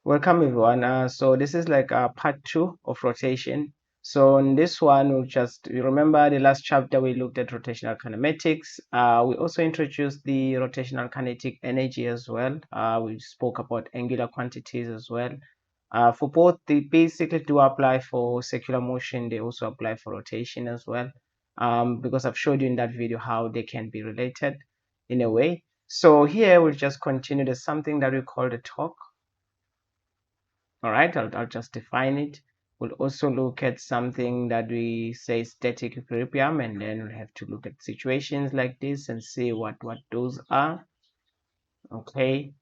Welcome everyone. So this is like part two of rotation. So in this one, you remember the last chapter we looked at rotational kinematics. We also introduced the rotational kinetic energy as well. We spoke about angular quantities as well. For both, they basically do apply for circular motion. They also apply for rotation as well. Because I've showed you in that video how they can be related in a way. So here we'll just continue. There's something that we call the torque. All right, I'll just define it. We'll also look at something that we say static equilibrium, and then we'll have to look at situations like this and see what those are. Okay,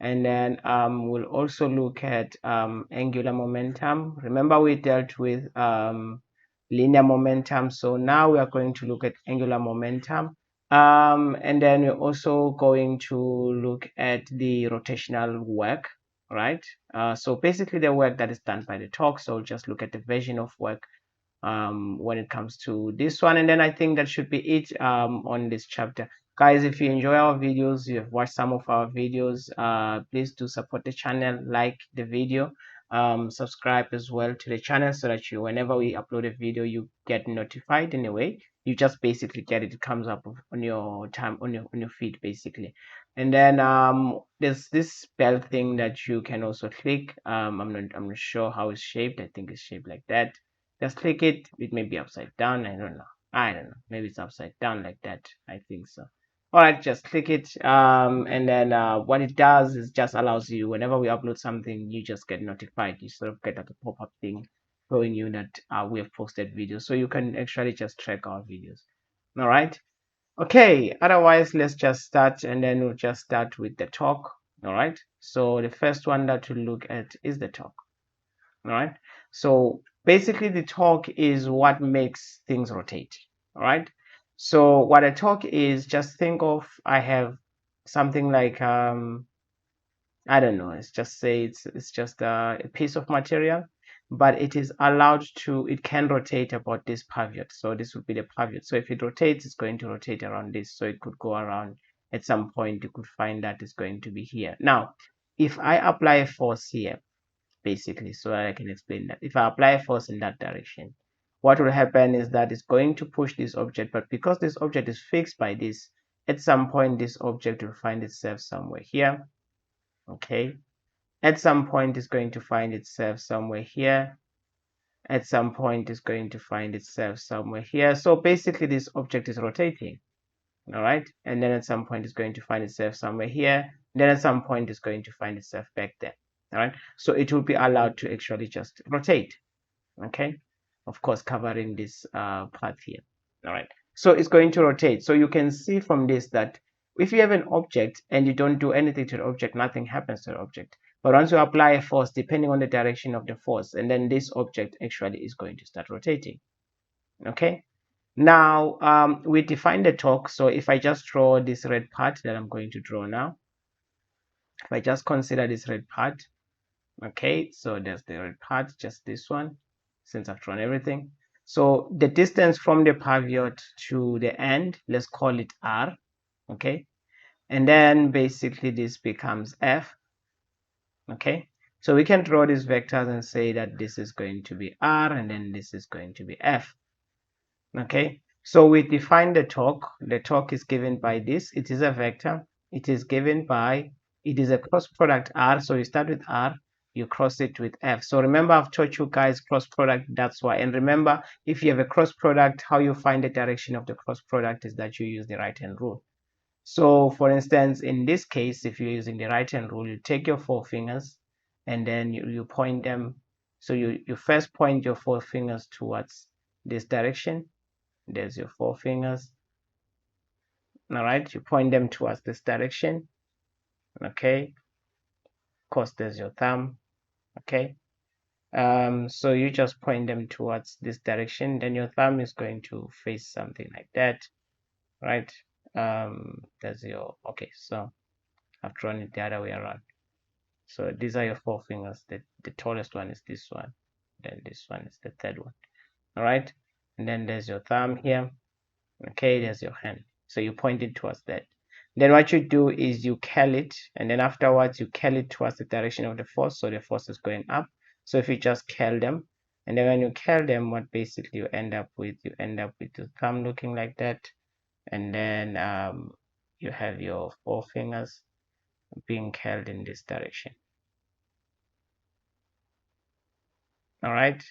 and then we'll also look at angular momentum. Remember we dealt with linear momentum, so now we are going to look at angular momentum. And then we're also going to look at the rotational work, right? So basically the work that is done by the torque. So just look at the version of work when it comes to this one, and then I think that should be it on this chapter. Guys, if you enjoy our videos, you have watched some of our videos, please do support the channel, like the video, subscribe as well to the channel so that you, whenever we upload a video, you get notified. In a way, you just basically get it, it comes up on your time on your feed basically. And then there's this bell thing that you can also click. I'm not sure how it's shaped. I think it's shaped like that. Just click it. It may be upside down. I don't know. Maybe it's upside down like that. I think so. All right, just click it. And then what it does is just allows you, whenever we upload something, you just get notified. You sort of get like a pop-up thing showing you that we have posted videos, so you can actually just track our videos. All right. Okay. Otherwise, let's just start, and then we'll just start with the talk. All right. So the first one that we'll look at is the talk. All right. So basically the torque is what makes things rotate. All right. So what a torque is, just think of, I have something like I don't know, let's just say it's just a piece of material, but it is allowed to, it can rotate about this pivot. So this would be the pivot. So if it rotates, it's going to rotate around this. So it could go around at some point. You could find that it's going to be here. Now if I apply a force here, basically, so I can explain that. If I apply a force in that direction, what will happen is that it's going to push this object, but because this object is fixed by this, at some point this object will find itself somewhere here. Okay, at some point it's going to find itself somewhere here. At some point it's going to find itself somewhere here. So basically this object is rotating. All right, and then at some point it's going to find itself somewhere here. Then at some point it's going to find itself back there. All right, so it will be allowed to actually just rotate. Okay, of course covering this part here. All right, so it's going to rotate. So you can see from this that if you have an object and you don't do anything to the object, nothing happens to the object. But once you apply a force, depending on the direction of the force, and then this object actually is going to start rotating. Okay, now we define the torque. So if I just draw this red part that I'm going to draw now, if I just consider this red part, okay, so there's the red part, just this one, since I've drawn everything. So the distance from the pivot to the end, let's call it R, okay, and then basically this becomes F. Okay, so we can draw these vectors and say that this is going to be R and then this is going to be F. Okay, so we define the torque. The torque is given by this. It is a vector. It is given by, it is a cross product R. So you start with R, you cross it with F. So remember, I've taught you guys cross product, that's why. And remember, if you have a cross product, how you find the direction of the cross product is that you use the right hand rule. So for instance, in this case, if you're using the right hand rule, you take your four fingers and then you point them. So you first point your four fingers towards this direction. There's your four fingers. All right, you point them towards this direction. Okay, of course there's your thumb. Okay, so you just point them towards this direction, then your thumb is going to face something like that, right? There's your, okay, so I've drawn it the other way around. So these are your four fingers. The tallest one is this one, then this one is the third one. All right, and then there's your thumb here. Okay, there's your hand. So you point it towards that. Then what you do is you curl it, and then afterwards you curl it towards the direction of the force, so the force is going up. So if you just curl them, and then when you curl them, what basically you end up with the thumb looking like that, and then you have your four fingers being curled in this direction. All right,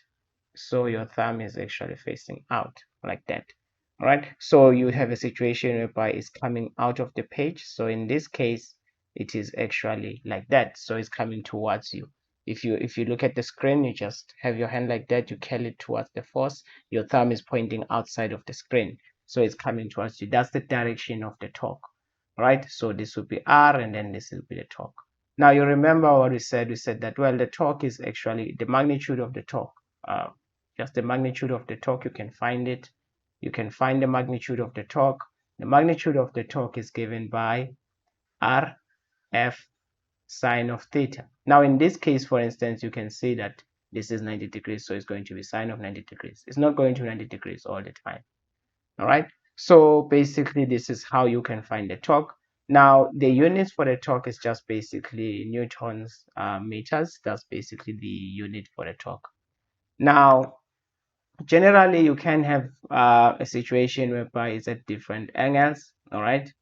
so your thumb is actually facing out like that. All right, so you have a situation whereby it's coming out of the page. So in this case, it is actually like that, so it's coming towards you. If you look at the screen, you just have your hand like that, you curl it towards the force, your thumb is pointing outside of the screen, so it's coming towards you. That's the direction of the torque. All right, so this will be R, and then this will be the torque. Now you remember what we said. We said that, well, the torque is actually the magnitude of the torque. Just the magnitude of the torque, you can find it. You can find the magnitude of the torque. The magnitude of the torque is given by RF sine of theta. Now in this case, for instance, you can see that this is 90 degrees, so it's going to be sine of 90 degrees. It's not going to be 90 degrees all the time. All right, so basically this is how you can find the torque. Now the units for the torque is just basically newtons meters. That's basically the unit for the torque. Now generally you can have a situation whereby it's at different angles. All right,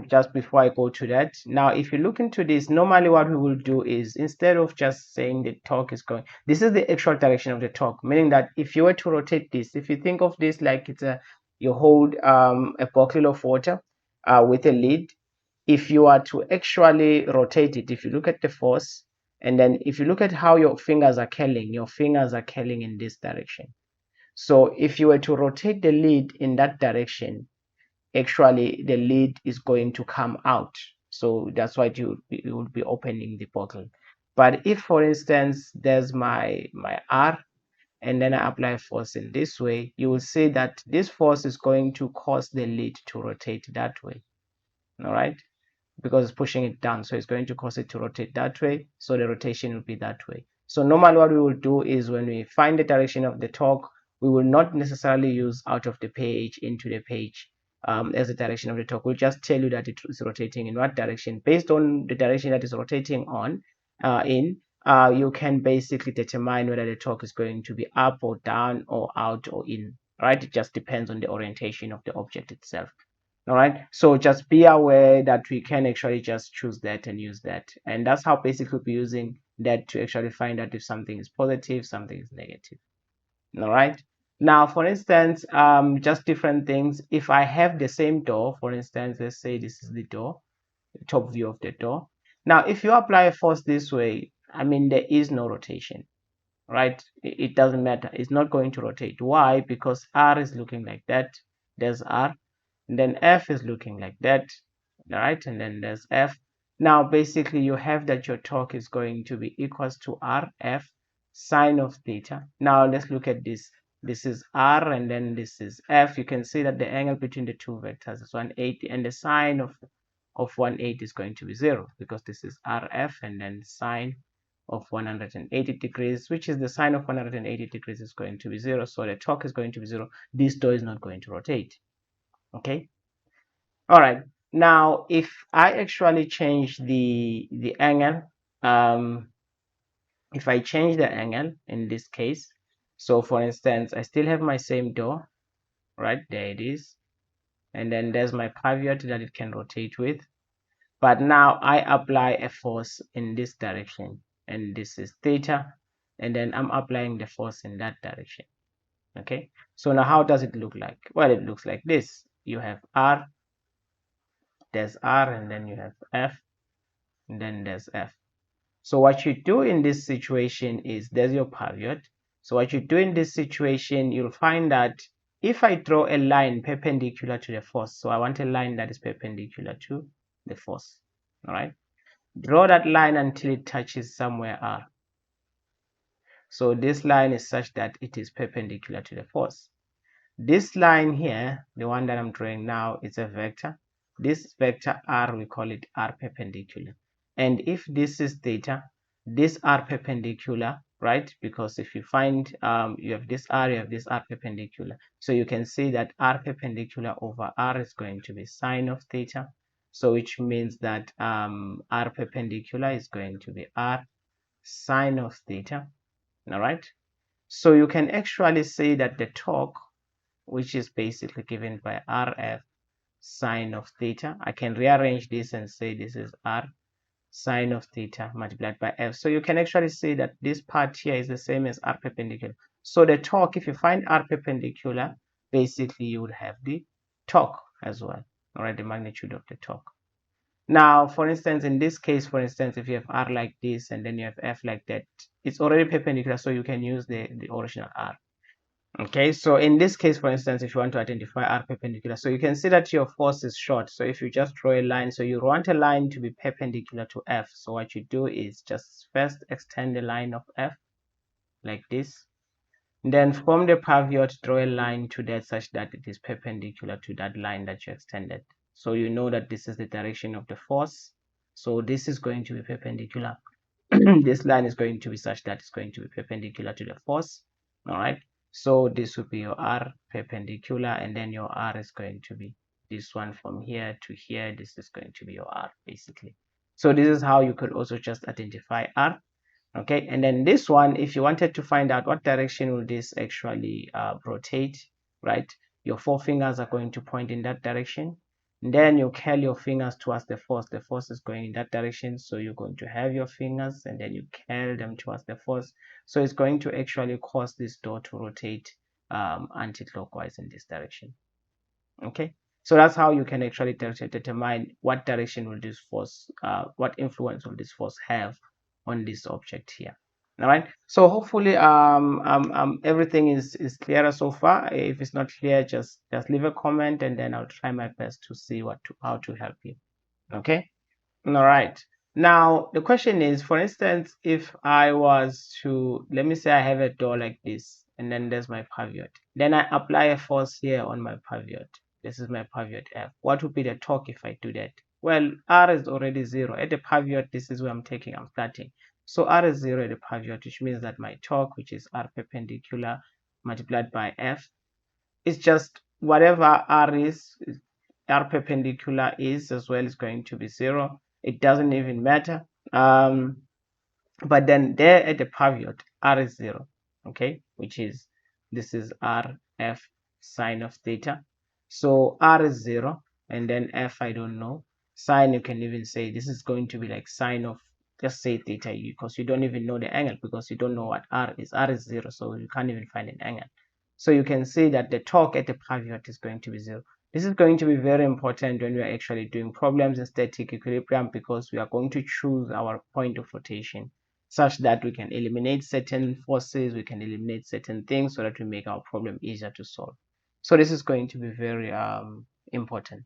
just before I go to that, now if you look into this, normally what we will do is, instead of just saying the torque is going, this is the actual direction of the torque, meaning that if you were to rotate this, if you think of this like it's a, you hold a bottle of water with a lid. If you are to actually rotate it, if you look at the force, and then if you look at how your fingers are curling, your fingers are curling in this direction. So if you were to rotate the lid in that direction, actually the lid is going to come out, so that's why you will be opening the bottle. But if, for instance, there's my R, and then I apply force in this way, you will see that this force is going to cause the lid to rotate that way. All right, because it's pushing it down, so it's going to cause it to rotate that way, so the rotation will be that way. So normally what we will do is, when we find the direction of the torque, we will not necessarily use out of the page into the page as the direction of the torque. We'll just tell you that it is rotating in what direction. Based on the direction that is rotating on you can basically determine whether the torque is going to be up or down or out or in. Right, it just depends on the orientation of the object itself. All right, so just be aware that we can actually just choose that and use that, and that's how basically we'll be using that to actually find out if something is positive, something is negative. All right, now for instance, just different things. If I have the same door, for instance, let's say this is the door, the top view of the door. Now if you apply a force this way, I mean, there is no rotation, right? It doesn't matter, it's not going to rotate. Why? Because R is looking like that, there's R, and then F is looking like that, right? And then there's F. Now basically you have that your torque is going to be equals to RF sine of theta. Now let's look at this. This is R, and then this is F. You can see that the angle between the two vectors is 180, and the sine of 180 is going to be 0, because this is RF, and then sine of 180 degrees, which is the sine of 180 degrees, is going to be 0. So the torque is going to be 0. This door is not going to rotate. Okay, all right, now if I actually change the angle, if I change the angle in this case, so for instance, I still have my same door, right? There it is, and then there's my pivot that it can rotate with, but now I apply a force in this direction, and this is theta, and then I'm applying the force in that direction. Okay, so now how does it look like? Well, it looks like this. You have R, there's R, and then you have F, and then there's F. So what you do in this situation is, there's your pivot. So what you do in this situation, you'll find that if I draw a line perpendicular to the force, so I want a line that is perpendicular to the force. All right, draw that line until it touches somewhere R. So this line is such that it is perpendicular to the force. This line here, the one that I'm drawing now, is a vector. This vector R, we call it R perpendicular. And if this is theta, this R perpendicular, right? Because if you find you have this R, you have this R perpendicular. So you can see that R perpendicular over R is going to be sine of theta. So which means that r perpendicular is going to be r sine of theta. All right. So you can actually say that the torque, which is basically given by rf sine of theta, I can rearrange this and say this is r sine of theta multiplied by f. So you can actually say that this part here is the same as r perpendicular. So the torque, if you find r perpendicular, basically you would have the torque as well, all right, the magnitude of the torque. Now, for instance, in this case, for instance, if you have r like this and then you have f like that, it's already perpendicular, so you can use the original r. Okay, so in this case, for instance, if you want to identify r perpendicular, so you can see that your force is short. So if you just draw a line, so you want a line to be perpendicular to f. So what you do is just first extend the line of f like this. Then from the pivot, draw a line to that such that it is perpendicular to that line that you extended. So you know that this is the direction of the force. So this is going to be perpendicular. This line is going to be such that it's going to be perpendicular to the force. All right. So this would be your r perpendicular, and then your r is going to be this one from here to here. This is going to be your r basically. So this is how you could also just identify r. Okay, and then this one, if you wanted to find out what direction will this actually rotate, right? Your four fingers are going to point in that direction. And then you curl your fingers towards the force. The force is going in that direction, so you're going to have your fingers and then you curl them towards the force. So it's going to actually cause this door to rotate anti-clockwise in this direction. Okay, so that's how you can actually determine what direction will this force, what influence will this force have on this object here. All right, so hopefully everything is clearer so far. If it's not clear, just leave a comment and then I'll try my best to see how to help you. Okay. All right. Now, the question is, for instance, if I was to, let me say I have a door like this, and then there's my pivot. Then I apply a force here on my pivot. This is my pivot F. What would be the torque if I do that? Well, R is already 0. At the pivot, this is where I'm starting. So R is 0 at the pivot, which means that my torque, which is R perpendicular multiplied by F, is just whatever R is, R perpendicular is as well is going to be 0. It doesn't even matter. But then there at the pivot, R is 0. Okay, which is this is R F sine of theta. So R is 0, and then F I don't know. Sine, you can even say this is going to be like sine of, just say theta, because you don't even know the angle, because you don't know what R is. R is 0, so you can't even find an angle. So you can see that the torque at the pivot is going to be 0. This is going to be very important when we are actually doing problems in static equilibrium, because we are going to choose our point of rotation such that we can eliminate certain forces, we can eliminate certain things so that we make our problem easier to solve. So this is going to be very important.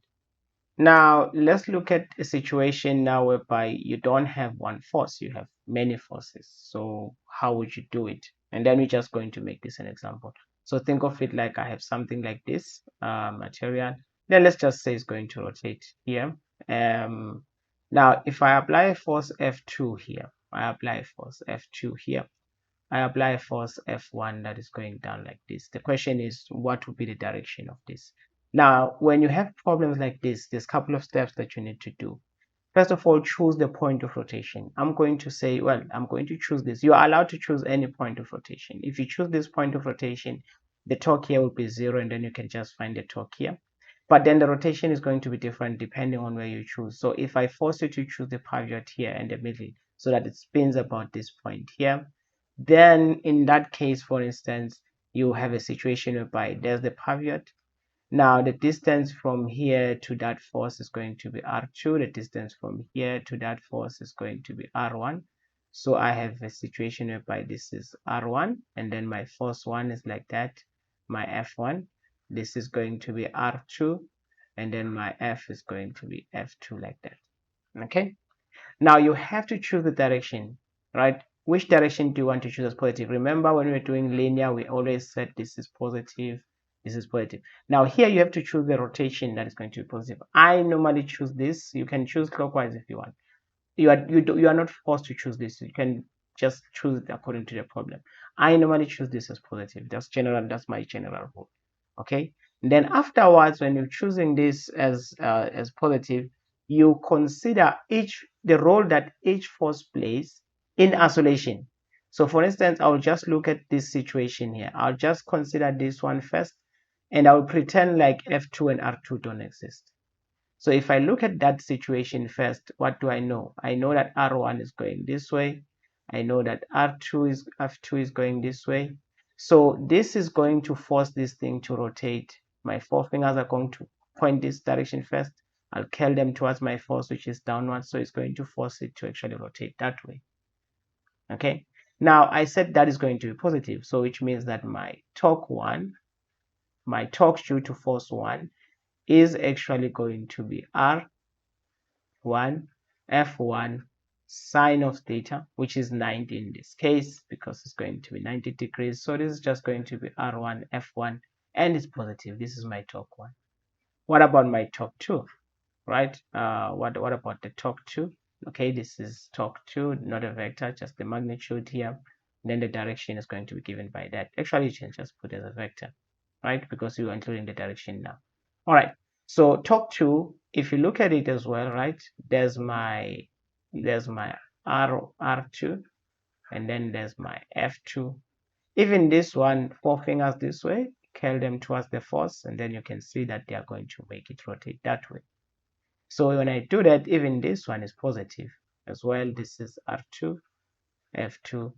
Now, let's look at a situation now whereby you don't have one force, you have many forces. So how would you do it? And then we're just going to make this an example. So think of it like I have something like this material. Then let's just say it's going to rotate here. Now, if I apply a force F2 here, I apply force F2 here, I apply force F1 that is going down like this. The question is, what would be the direction of this? Now, when you have problems like this, there's a couple of steps that you need to do. First of all, choose the point of rotation. I'm going to say, well, I'm going to choose this. You are allowed to choose any point of rotation. If you choose this point of rotation, the torque here will be 0, and then you can just find the torque here. But then the rotation is going to be different depending on where you choose. So if I force you to choose the pivot here in the middle so that it spins about this point here, then in that case, for instance, you have a situation whereby there's the pivot. Now the distance from here to that force is going to be R2. The distance from here to that force is going to be R1. So I have a situation whereby this is R1, and then my force 1 is like that, my F1. This is going to be R2, and then my F is going to be F2 like that. Okay. Now you have to choose the direction, right? Which direction do you want to choose as positive? Remember, when we're doing linear, we always said this is positive, this is positive. Now here you have to choose the rotation that is going to be positive. I normally choose this. You can choose clockwise if you want. You are not forced to choose this. You can just choose it according to the problem. I normally choose this as positive. That's my general rule. Okay. And then afterwards, when you're choosing this as positive, you consider the role that each force plays in isolation. So for instance, I'll just look at this situation here. I'll just consider this one first, and I'll pretend like F2 and R2 don't exist. So if I look at that situation first, what do I know? I know that R1 is going this way. I know that F2 is going this way. So this is going to force this thing to rotate. My four fingers are going to point this direction first. I'll curl them towards my force, which is downwards. So it's going to force it to actually rotate that way. Okay. Now I said that is going to be positive. So which means that my torque due to force 1 is actually going to be R1 F1 sine of theta, which is 90 in this case because it's going to be 90 degrees. So this is just going to be R1 F1 and it's positive. This is my torque 1. What about my torque 2? Right? What about the torque 2? Okay, this is torque 2, not a vector, just the magnitude here. Then the direction is going to be given by that. Actually, you can just put it as a vector, right? Because you are including the direction now. All right. So torque 2, if you look at it as well, right? There's my R2, and then there's my F2. Even this one, four fingers this way, curl them towards the force, and then you can see that they are going to make it rotate that way. So when I do that, even this one is positive as well. This is R2, F2,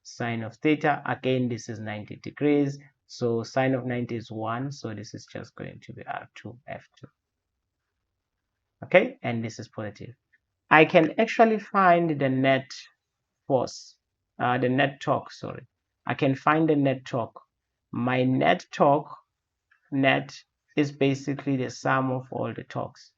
sine of theta. Again, this is 90 degrees. So sine of 90 is 1. So this is just going to be R2, F2. Okay, and this is positive. I can actually find the net force, the net torque, sorry. I can find the net torque. My net torque, is basically the sum of all the torques.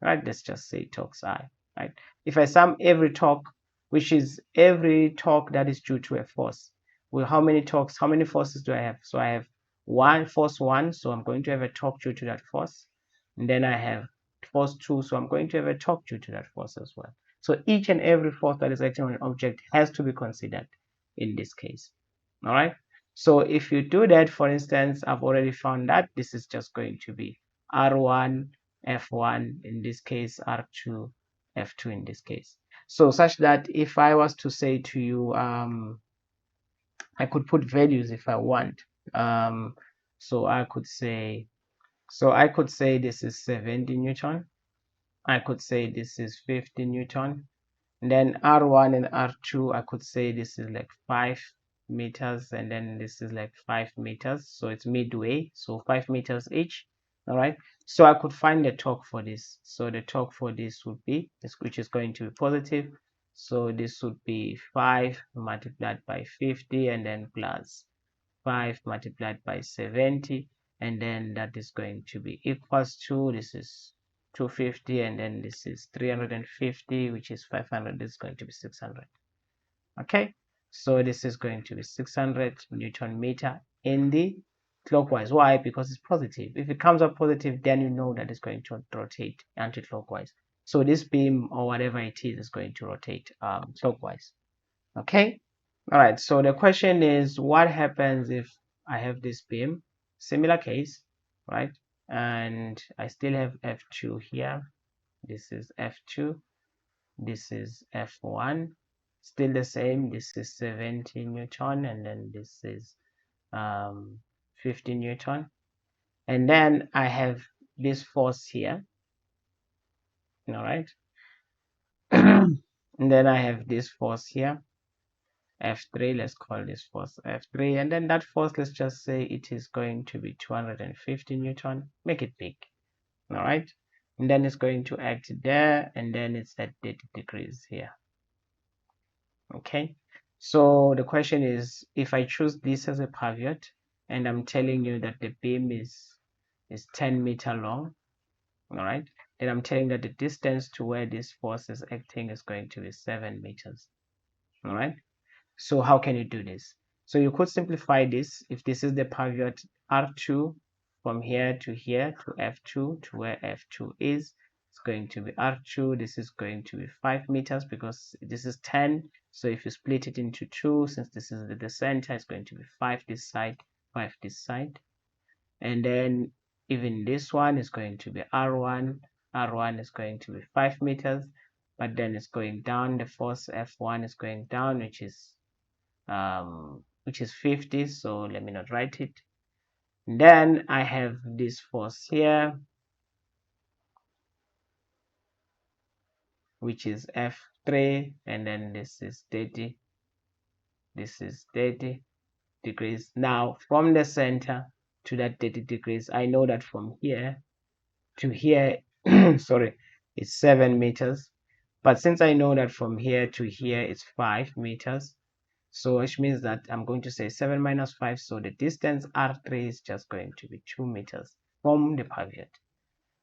Right, let's just say torques I, right? If I sum every torque, which is every torque that is due to a force, well, how many forces do I have? So I have force 1, so I'm going to have a torque due to that force, and then I have force 2, so I'm going to have a torque due to that force as well. So each and every force that is acting on an object has to be considered in this case. All right, so if you do that, for instance, I've already found that this is just going to be R1 F1 in this case, R2 F2 in this case. So such that if I was to say to you, I could put values if I want. So I could say this is 70 Newton. I could say this is 50 Newton. And then R1 and R2, I could say this is like 5 meters, and then this is like 5 meters. So it's midway, so 5 meters each. All right. So I could find the torque for this. So the torque for this would be this, which is going to be positive. So this would be 5 multiplied by 50, and then plus 5 multiplied by 70, and then that is going to be equals to, this is 250, and then this is 350, which is 500. This is going to be 600. Okay, so this is going to be 600 Newton meter in the clockwise. Why? Because it's positive. If it comes up positive, then you know that it's going to rotate anti-clockwise. So this beam or whatever it is going to rotate clockwise. Okay. All right. So the question is, what happens if I have this beam? Similar case, right? And I still have F2 here. This is F2. This is F1. Still the same. This is 70 Newton, and then this is 50 Newton. And then I have this force here. All right. And then I have this force here. F3, let's call this force F3, and then that force, let's just say it is going to be 250 Newton. Make it big. All right, and then it's going to act there, and then it's at 30 degrees here. Okay, so the question is, if I choose this as a pivot and I'm telling you that the beam is 10 meter long, all right, then I'm telling that the distance to where this force is acting is going to be 7 meters. All right, so how can you do this? So you could simplify this. If this is the pivot R2 from here to F2 to where F2 is, it's going to be R2. This is going to be 5 meters because this is 10. So if you split it into 2, since this is the center, it's going to be 5 this side, 5 this side. And then even this one is going to be R1 R1 is going to be 5 meters, but then it's going down. The force F1 is going down, which is 50. So let me not write it. Then I have this force here, which is F3, and then this is 30. This is 30 degrees. Now from the center to that 30 degrees, I know that from here to here, sorry, it's 7 meters. But since I know that from here to here it's 5 meters, so which means that I'm going to say 7 minus 5. So the distance R3 is just going to be 2 meters from the pivot.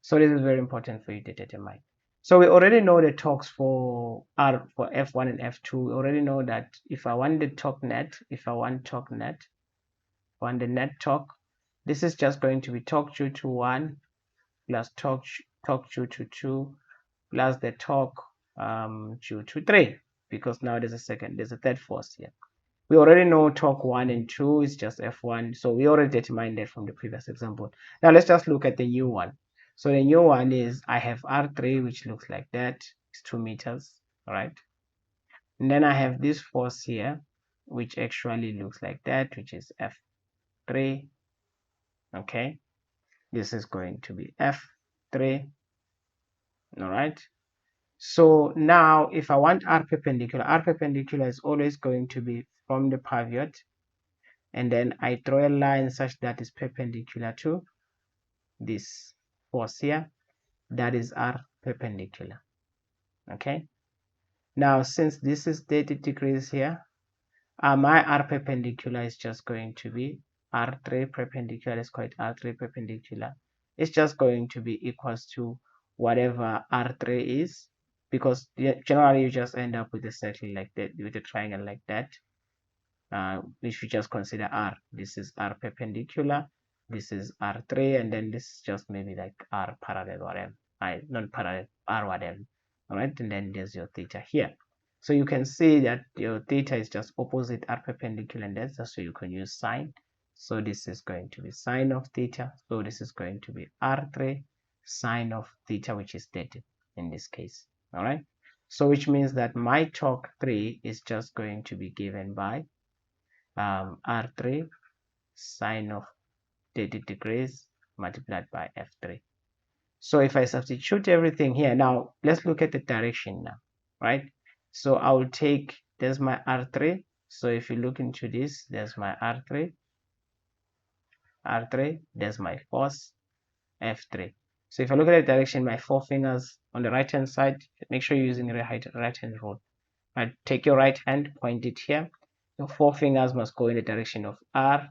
So this is very important for you to determine. So we already know the torques for F1 and F2. We already know that if I want the torque net, the net torque, this is just going to be torque due to 1 plus torque due to 2 plus the torque due to 3, because now there's a third force here. We already know torque 1 and 2 is just F1, so we already determined that from the previous example. Now let's just look at the new one. So the new one is I have R3, which looks like that. It's 2 meters, all right? And then I have this force here, which actually looks like that, which is F3, okay? This is going to be F3, all right? So now if I want R perpendicular is always going to be from the pivot, and then I draw a line such that is perpendicular to this force here, that is R perpendicular. Okay, now since this is 30 degrees here, my R perpendicular is just going to be R3 perpendicular. Let's call it R3 perpendicular. It's just going to be equals to whatever R3 is, because generally you just end up with a circle like that, with a triangle like that. Which we just consider R. This is R perpendicular, this is R3, and then this is just maybe like R parallel, whatever. Not parallel, R whatever. Alright, and then there's your theta here. So you can see that your theta is just opposite R perpendicular, and that's just so you can use sine. So this is going to be sine of theta. So this is going to be R3 sine of theta, which is 30 in this case. Alright. So which means that my torque 3 is just going to be given by R3 sine of 30 degrees multiplied by F3. So if I substitute everything here, now let's look at the direction now, right? So I will take, there's my R3. So if you look into this, there's my R3, there's my force, F3. So if I look at the direction, my 4 fingers on the right hand side, make sure you're using the right hand rule. Right, take your right hand, point it here. Your 4 fingers must go in the direction of R,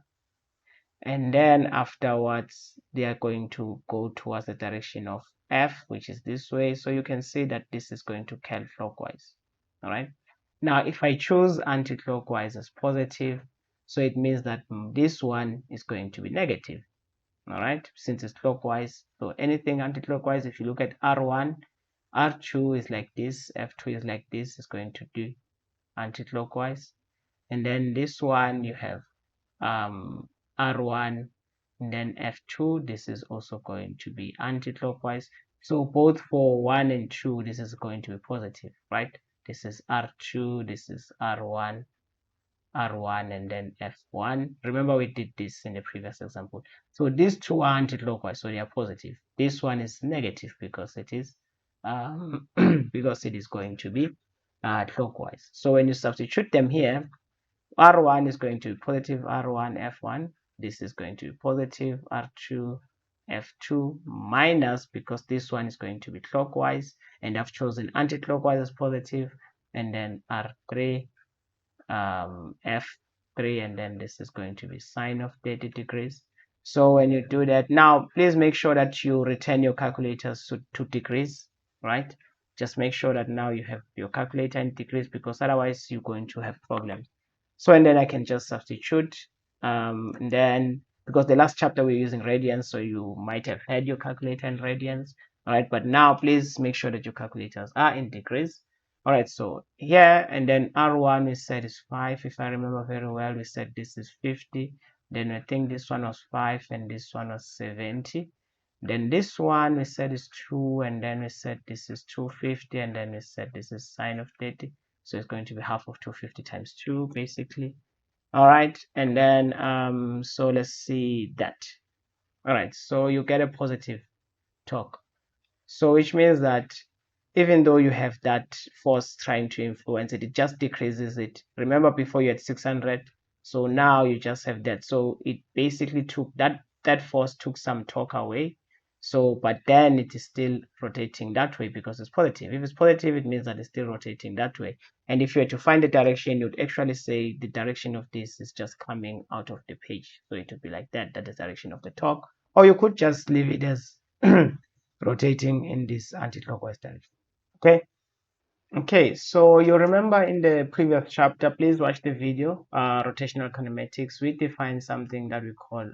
and then afterwards they are going to go towards the direction of F, which is this way. So you can see that this is going to curl clockwise. All right, now if I choose anti-clockwise as positive, so it means that this one is going to be negative. All right, since it's clockwise. So anything anti-clockwise, if you look at R1, R2 is like this, F2 is like this, is going to do anti-clockwise. And then this one you have R1, and then F2, this is also going to be anti-clockwise. So both for 1 and 2, this is going to be positive, right? This is R2, this is R1, and then F1. Remember we did this in the previous example. So these two are anti-clockwise, so they are positive. This one is negative because it is because it is going to be clockwise. So when you substitute them here, R1 is going to be positive R1 F1. This is going to be positive R2 F2 minus, because this one is going to be clockwise, and I've chosen anti-clockwise as positive, and then R3 F3, and then this is going to be sine of 30 degrees. So when you do that, now please make sure that you return your calculators to degrees, right? Just make sure that now you have your calculator in degrees, because otherwise you're going to have problems. So and then I can just substitute, and then because the last chapter we're using radians, so you might have had your calculator in radians. All right, but now please make sure that your calculators are in degrees. All right, so here, and then R1 we said is 5, if I remember very well. We said this is 50, then I think this one was 5 and this one was 70. Then this one we said is 2, and then we said this is 250, and then we said this is sine of 30. So it's going to be half of 250 times 2, basically. All right, and then so let's see that. All right, so you get a positive torque. So which means that even though you have that force trying to influence it, it just decreases it. Remember before you had 600, so now you just have that. So it basically took that force took some torque away. So but then it is still rotating that way because it's positive. If it's positive, it means that it's still rotating that way. And if you were to find the direction, you'd actually say the direction of this is just coming out of the page. So it would be like that, that is the direction of the torque. Or you could just leave it as rotating in this anti-clockwise direction. Okay, so you remember in the previous chapter, please watch the video, rotational kinematics. We define something that we call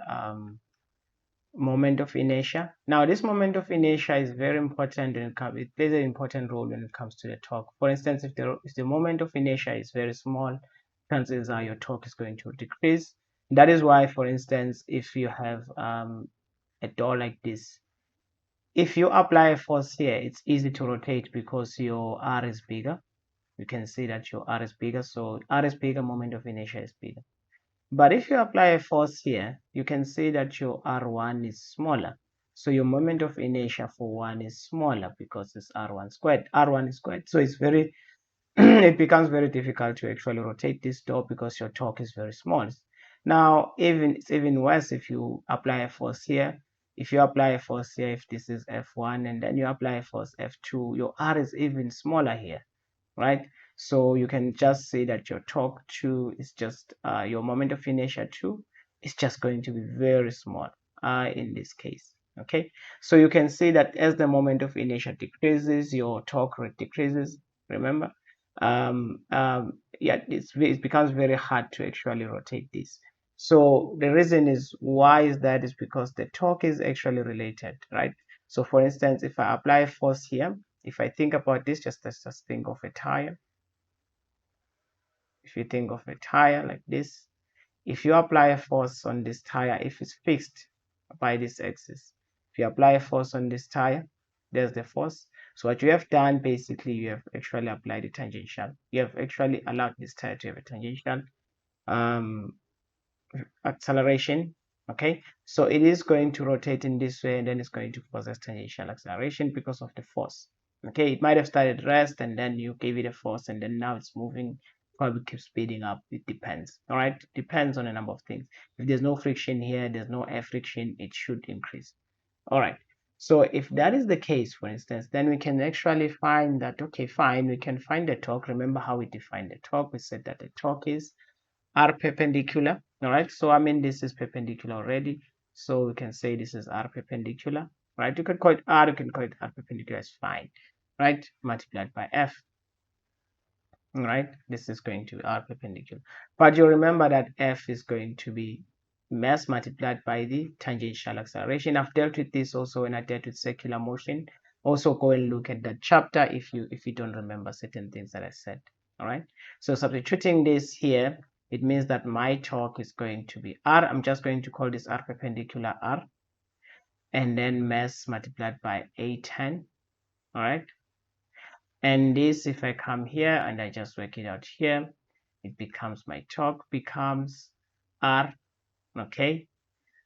moment of inertia. Now this moment of inertia is very important, and it plays an important role when it comes to the torque. For instance, if the moment of inertia is very small, chances are your torque is going to decrease. That is why, for instance, if you have a door like this, if you apply a force here, it's easy to rotate because your R is bigger. You can see that your R is bigger, so R is bigger, moment of inertia is bigger. But if you apply a force here, you can see that your R1 is smaller. So your moment of inertia for 1 is smaller because it's R1 squared. R1 is squared. So it's very it becomes very difficult to actually rotate this door because your torque is very small. Now, it's even worse if you apply a force here. If you apply a force here, if this is F1 and then you apply a force F2, your R is even smaller here, right? So you can just say that your torque 2 is just your moment of inertia 2 is just going to be very small in this case. Okay, so you can see that as the moment of inertia decreases, your torque rate decreases. Remember, yeah, it becomes very hard to actually rotate this. So the reason is why is that is because the torque is actually related, right? So for instance, if I apply force here, if I think about this, let's just think of a tire. If you think of a tire like this, if you apply a force on this tire, if it's fixed by this axis, if you apply a force on this tire, there's the force. So what you have done, basically, you have actually applied a tangential. You have actually allowed this tire to have a tangential acceleration. Okay, so it is going to rotate in this way, and then it's going to possess tangential acceleration because of the force. Okay, it might have started rest and then you gave it a force, and then now it's moving, probably keeps speeding up. It depends. All right, depends on a number of things. If there's no friction here, there's no air friction, it should increase. All right, so if that is the case, for instance, then we can actually find that, okay, fine, we can find the torque. Remember how we defined the torque? We said that the torque is R perpendicular. All right, so I mean this is perpendicular already, so we can say this is R perpendicular, right? You can call it R, you can call it R perpendicular, is fine, right? Multiplied by F. All right, this is going to be R perpendicular, but you remember that F is going to be mass multiplied by the tangential acceleration. I've dealt with this also when I dealt with circular motion. Also go and look at that chapter if you don't remember certain things that I said. All right, so substituting this here, it means that my torque is going to be R. I'm just going to call this R perpendicular R, and then mass multiplied by A10. All right, and this, if I come here and I just work it out here, it becomes, my torque becomes R. Okay,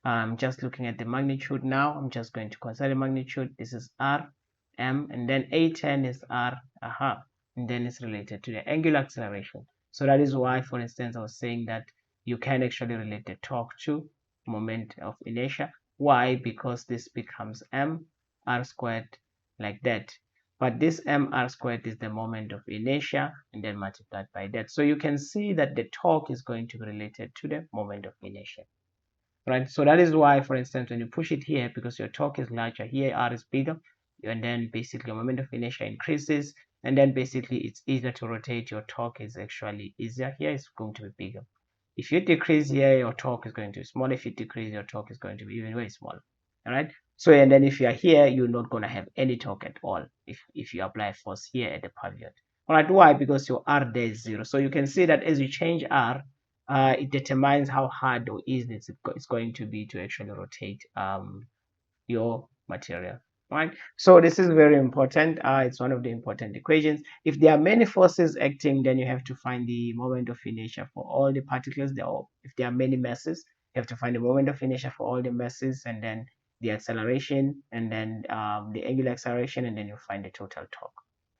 I'm just looking at the magnitude now. I'm just going to consider magnitude. This is R, M, and then A10 is R, and then it's related to the angular acceleration. So that is why, for instance, I was saying that you can actually relate the torque to moment of inertia. Why? Because this becomes M R squared like that. But this mr squared is the moment of inertia and then multiplied by that. So you can see that the torque is going to be related to the moment of inertia. Right, so that is why, for instance, when you push it here, because your torque is larger here, R is bigger, and then basically your moment of inertia increases, and then basically it's easier to rotate. Your torque is actually easier here, it's going to be bigger. If you decrease here, your torque is going to be smaller. If you decrease, your torque is going to be even very small. All right, so and then if you are here, you're not going to have any torque at all if you apply force here at the pivot. All right, why? Because your R there is 0. So you can see that as you change R, it determines how hard or easy it's going to be to actually rotate your material, right? So this is very important. It's one of the important equations. If there are many forces acting, then you have to find the moment of inertia for all the particles. If there are many masses, you have to find the moment of inertia for all the masses, and then the acceleration, and then the angular acceleration, and then you find the total torque.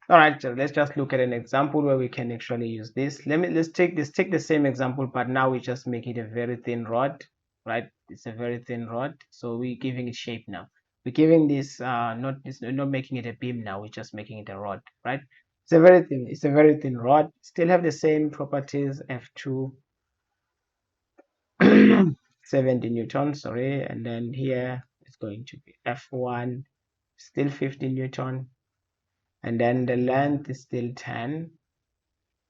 All right, so let's just look at an example where we can actually use this. Let's take the same example, but now we just make it a very thin rod, right? It's a very thin rod, so we're giving it shape now. We're giving this not making it a beam now. We're just making it a rod, right? It's a very thin rod. Still have the same properties. F2 70 Newton, sorry, and then here it's going to be F1 still 50 Newton, and then the length is still 10.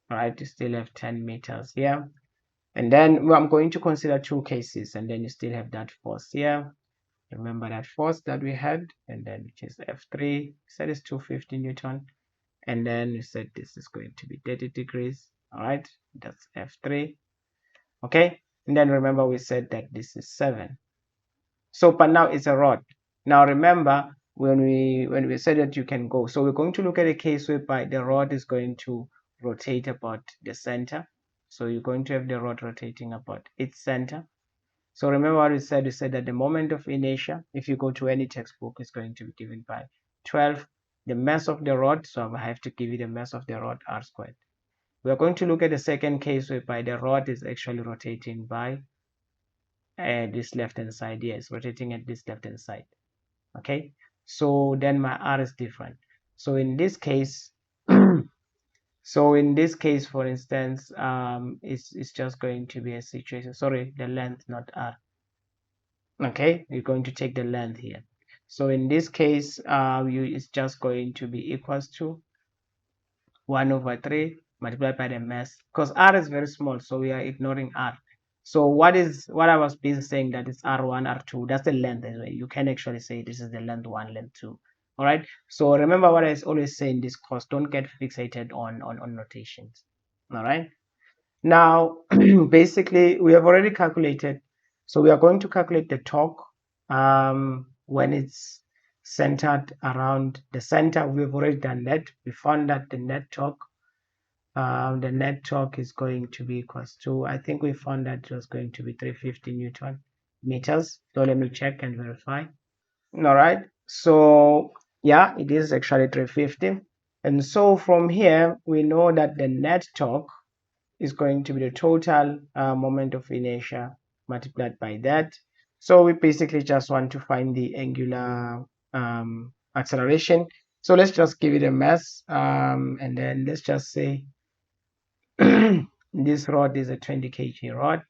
Right, you still have 10 meters here, and then I'm going to consider two cases, and then you still have that force here. Remember that force that we had, and then which is F3, said is 250 Newton, and then you said this is going to be 30 degrees. All right, that's F3. Okay, and then remember we said that this is 7. So but now it's a rod. Now remember when we said that you can go, so we're going to look at a case whereby the rod is going to rotate about the center. So you're going to have the rod rotating about its center. So remember what we said that the moment of inertia, if you go to any textbook, is going to be given by 12 the mass of the rod. So I have to give you the mass of the rod, r squared. We are going to look at the second case whereby the rod is actually rotating by this left hand side. Yes, rotating at this left hand side. Okay, so then my r is different. So in this case for instance, it's just going to be a situation, sorry, the length, not r. Okay, you're going to take the length here. So in this case, it's just going to be equals to 1/3 multiplied by the mass, because r is very small, so we are ignoring r. So what I was being saying, that is r1, r2, that's the length. You can actually say this is the length 1, length 2. All right, so remember what I always say in this course, don't get fixated on notations. All right, now basically we have already calculated, so we are going to calculate the torque when it's centered around the center. We've already done that. We found that the net torque is going to be equals to, I think we found that it was going to be 350 Newton meters. So let me check and verify. All right, so yeah, it is actually 350. And so from here, we know that the net torque is going to be the total moment of inertia multiplied by that. So we basically just want to find the angular acceleration. So let's just give it a mass, and then let's just say this rod is a 20 kg rod.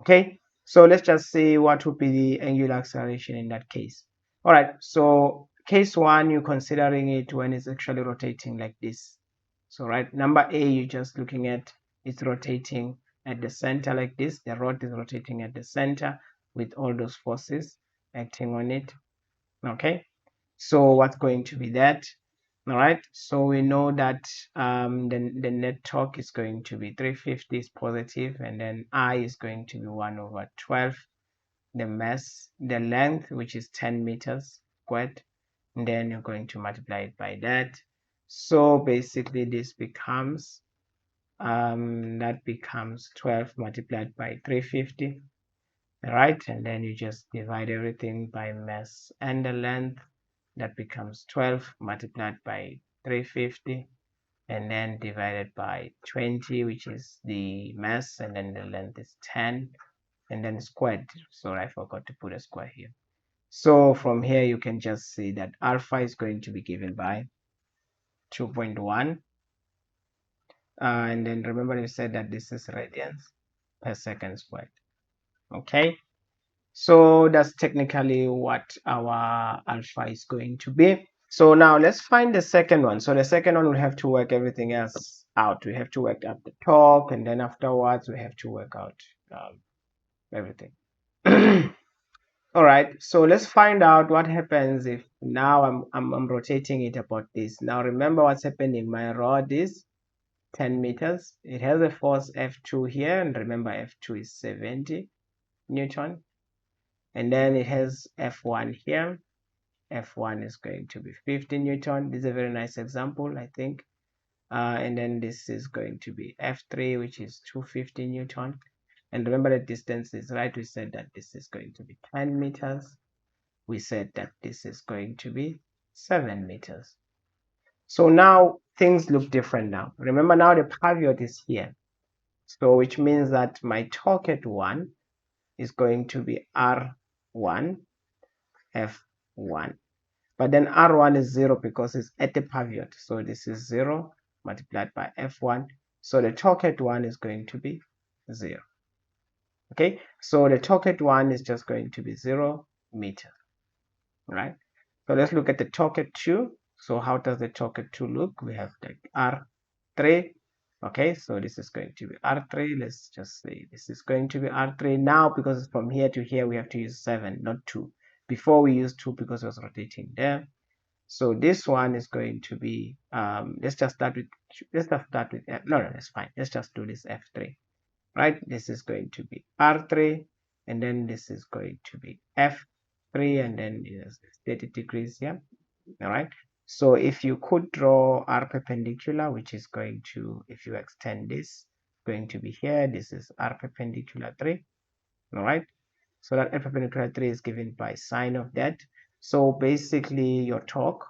Okay, so let's just say what would be the angular acceleration in that case. All right, so case 1, you're considering it when it's actually rotating like this. So right, number A, you're just looking at it's rotating at the center like this. The rod is rotating at the center with all those forces acting on it. Okay, so what's going to be that? All right, so we know that the net torque is going to be 350 is positive, and then I is going to be 1/12 the mass, the length, which is 10 meters squared, and then you're going to multiply it by that. So basically this becomes that becomes 12 multiplied by 350, right? And then you just divide everything by mass and the length. That becomes 12 multiplied by 350, and then divided by 20, which is the mass, and then the length is 10, and then squared. So I forgot to put a square here. So from here you can just see that alpha is going to be given by 2.1, and then remember you said that this is radians per second squared. Okay, so that's technically what our alpha is going to be. So now let's find the second one. So the second one, we have to work everything else out. We have to work out the torque, and then afterwards we have to work out everything. All right, so let's find out what happens if now I'm rotating it about this. Now remember what's happening. My rod is 10 meters. It has a force F2 here, and remember F2 is 70 Newton. And then it has F1 here. F1 is going to be 50 Newton. This is a very nice example, I think. And then this is going to be F3, which is 250 Newton. And remember the distance is right. We said that this is going to be 10 meters. We said that this is going to be 7 meters. So now things look different now. Remember now the pivot is here. So which means that my target one is going to be R1, F1. But then R1 is 0 because it's at the pivot. So this is 0 multiplied by F1. So the target one is going to be 0. Okay, so the target one is just going to be 0 meter. Right? So let's look at the target 2. So how does the target 2 look? We have like R3. Okay, so this is going to be R3. Let's just say this is going to be R3 now, because from here to here we have to use 7, not 2. Before we used 2 because it was rotating there. So this one is going to be let's just start with no, that's fine. Let's just do this F3. Right, this is going to be R3, and then this is going to be F3, and then it's 30 degrees here. All right, so if you could draw R perpendicular, which is going to, if you extend this, going to be here, this is R perpendicular 3. All right, so that R perpendicular 3 is given by sine of that. So basically your torque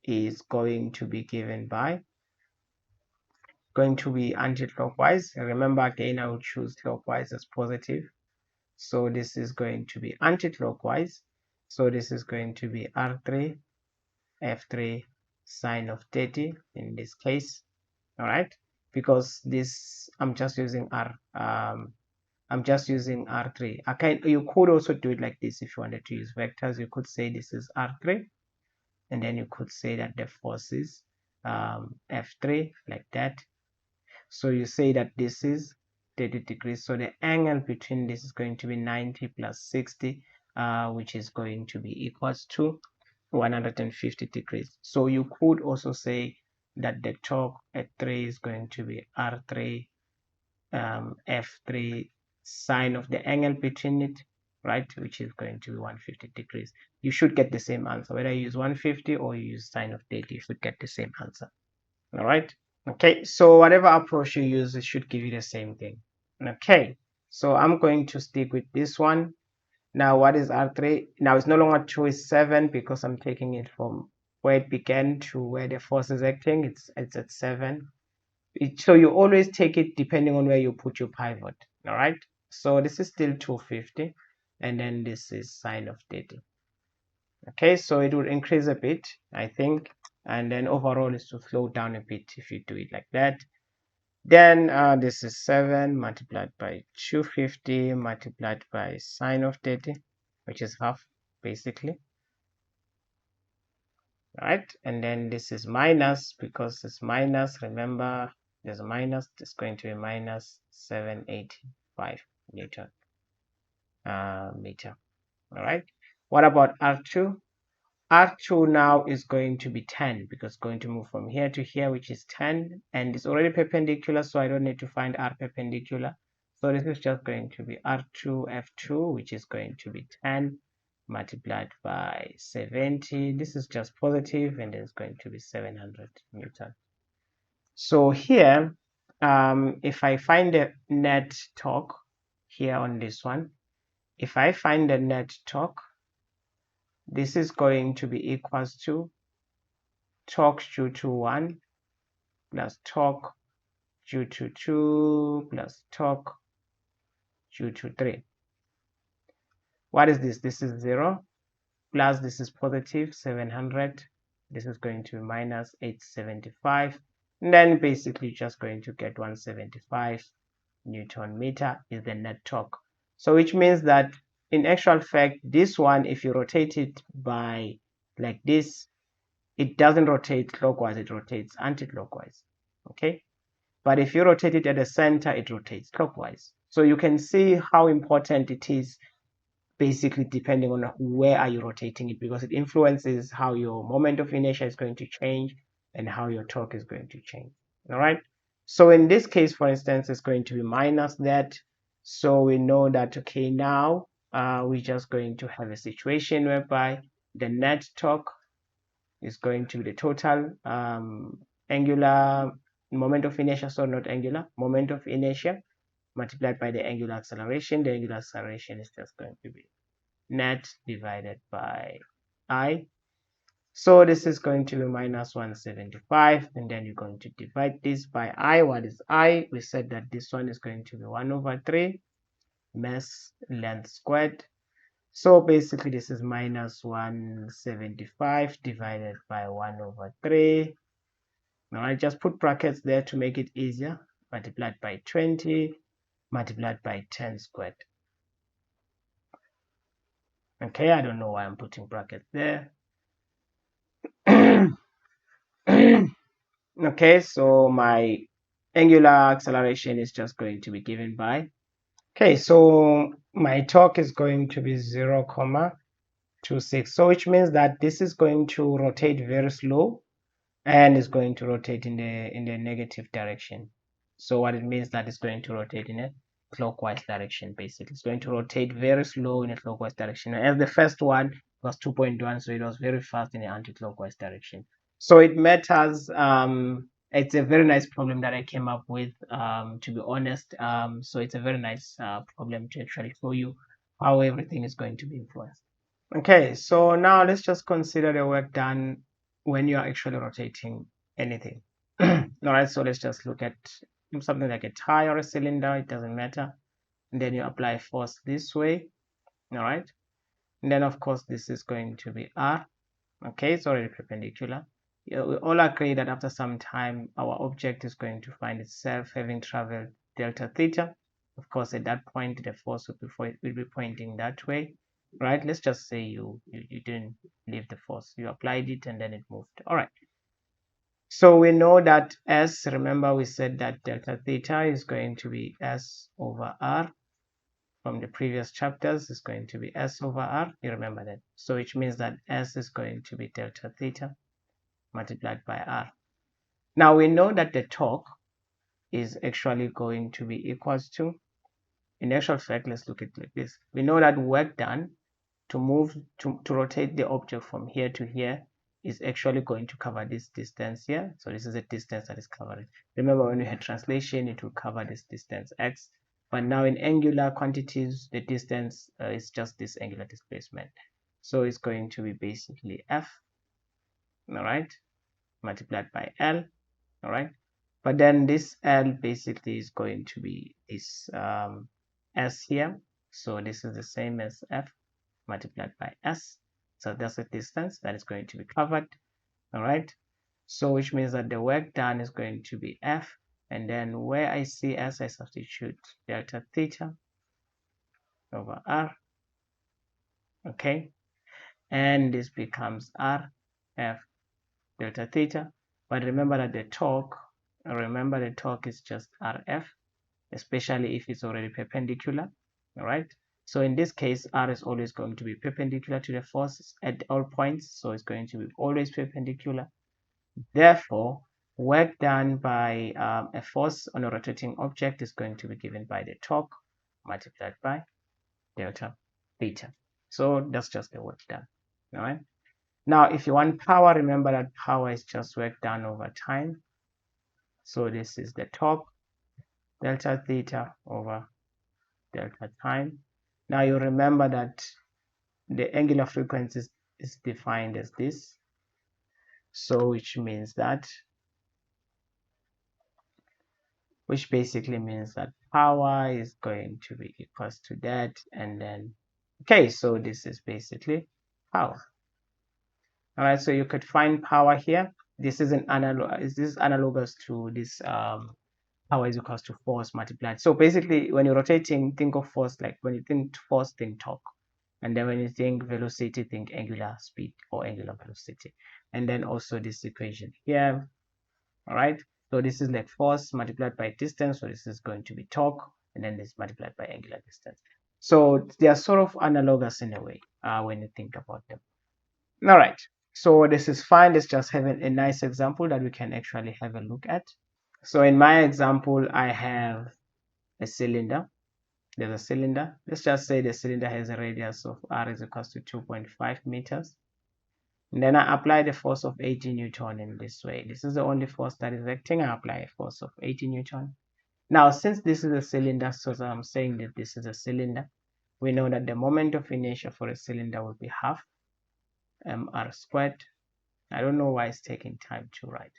is going to be given by anti-clockwise. Remember again, I will choose clockwise as positive. So this is going to be anti-clockwise. So this is going to be R3 F3 sine of 30 in this case. All right, because this I'm just using R3. You could also do it like this. If you wanted to use vectors, you could say this is R3, and then you could say that the force is F3 like that. So you say that this is 30 degrees. So the angle between this is going to be 90 plus 60, which is going to be equals to 150 degrees. So you could also say that the torque at 3 is going to be R3 F3 sine of the angle between it, right, which is going to be 150 degrees. You should get the same answer. Whether you use 150 or you use sine of 30, you should get the same answer. All right. Okay, so whatever approach you use, it should give you the same thing. Okay, so I'm going to stick with this one. Now, what is R3? Now, it's no longer 2, it's 7, because I'm taking it from where it began to where the force is acting. It's at 7. So you always take it depending on where you put your pivot. All right, so this is still 250, and then this is sine of 30. Okay, so it will increase a bit, I think, and then overall is to slow down a bit if you do it like that. Then this is 7 multiplied by 250 multiplied by sine of 30, which is half basically. Right, and then this is minus, because it's minus, remember there's a minus, it's going to be minus 785 Newton meter. All right, what about R2? R2 now is going to be 10, because it's going to move from here to here, which is 10, and it's already perpendicular, so I don't need to find R perpendicular. So this is just going to be R2 F2, which is going to be 10 multiplied by 70. This is just positive, and then it's going to be 700 Newton. So here, if I find the net torque here on this one, if I find the net torque, this is going to be equals to torque due to 1 plus torque due to 2 plus torque due to 3. What is this? This is 0 plus this is positive 700. This is going to be minus 875. And then basically just going to get 175 Newton meter is the net torque. So which means that in actual fact, this one, if you rotate it by like this, it doesn't rotate clockwise, it rotates anti-clockwise. Okay, but if you rotate it at the center, it rotates clockwise. So you can see how important it is, basically depending on where are you rotating it, because it influences how your moment of inertia is going to change and how your torque is going to change. All right, so in this case, for instance, it's going to be minus that. So we know that, okay, now we're just going to have a situation whereby the net torque is going to be the total angular moment of inertia, so not angular, moment of inertia multiplied by the angular acceleration. The angular acceleration is just going to be net divided by I. So this is going to be minus 175, and then you're going to divide this by I. What is I? We said that this one is going to be 1 over 3 mass length squared. So basically this is minus 175 divided by 1 over 3. Now I just put brackets there to make it easier. Multiplied by 20 multiplied by 10 squared. Okay, I don't know why I'm putting brackets there. Okay, so my angular acceleration is just going to be given by, okay, so my torque is going to be 0.26, so which means that this is going to rotate very slow and is going to rotate in the negative direction. So what it means that it's going to rotate in a clockwise direction. Basically it's going to rotate very slow in a clockwise direction, as the first one was 2.1, so it was very fast in the anti-clockwise direction. So it matters. It's a very nice problem that I came up with, to be honest. So it's a very nice problem to actually show you how everything is going to be influenced. Okay, so now let's just consider the work done when you are actually rotating anything. All right, so let's just look at something like a tire or a cylinder, it doesn't matter. And then you apply force this way. All right, and then of course this is going to be R. Okay, it's already perpendicular. We all agree that after some time our object is going to find itself having traveled delta theta. Of course at that point the force will be pointing that way, right? Let's just say you didn't leave the force, you applied it and then it moved. All right, so we know that S, remember we said that delta theta is going to be S over R. From the previous chapters is going to be S over R, you remember that. So which means that S is going to be delta theta multiplied by R. Now we know that the torque is actually going to be equals to, in actual fact, let's look at it like this. We know that work done to rotate the object from here to here is actually going to cover this distance here. So this is the distance that is covered. Remember when we had translation, it will cover this distance x, but now in angular quantities the distance is just this angular displacement, so it's going to be basically F, all right, multiplied by L. All right, but then this L basically is going to be this S here, so this is the same as F multiplied by S, so that's the distance that is going to be covered. All right, so which means that the work done is going to be F, and then where I see S I substitute delta theta over R. Okay, and this becomes R F delta theta, but remember that the torque is just RF, especially if it's already perpendicular. All right, so in this case R is always going to be perpendicular to the force at all points, so it's going to be always perpendicular. Therefore work done by a force on a rotating object is going to be given by the torque multiplied by delta theta. So that's just the work done. All right, now if you want power, remember that power is just work done over time. So this is the torque delta theta over delta time. Now you remember that the angular frequency is defined as this, so which basically means that power is going to be equals to that, and then okay, so this is basically power. All right, so you could find power here. This is analogous to this power is equals to force multiplied. So basically when you're rotating, think of force, like when you think force, think torque, and then when you think velocity, think angular speed or angular velocity, and then also this equation here. All right, so this is like force multiplied by distance, so this is going to be torque, and then this multiplied by angular distance. So they are sort of analogous in a way when you think about them. All right, so this is fine. Let's just have a nice example that we can actually have a look at. So in my example I have a cylinder. There's a cylinder. Let's just say the cylinder has a radius of R is equals to 2.5 meters. And then I apply the force of 80 Newton in this way. This is the only force that is acting. I apply a force of 80 Newton. Now, since this is a cylinder, so I'm saying that this is a cylinder, we know that the moment of inertia for a cylinder will be half mr squared. I don't know why it's taking time to write.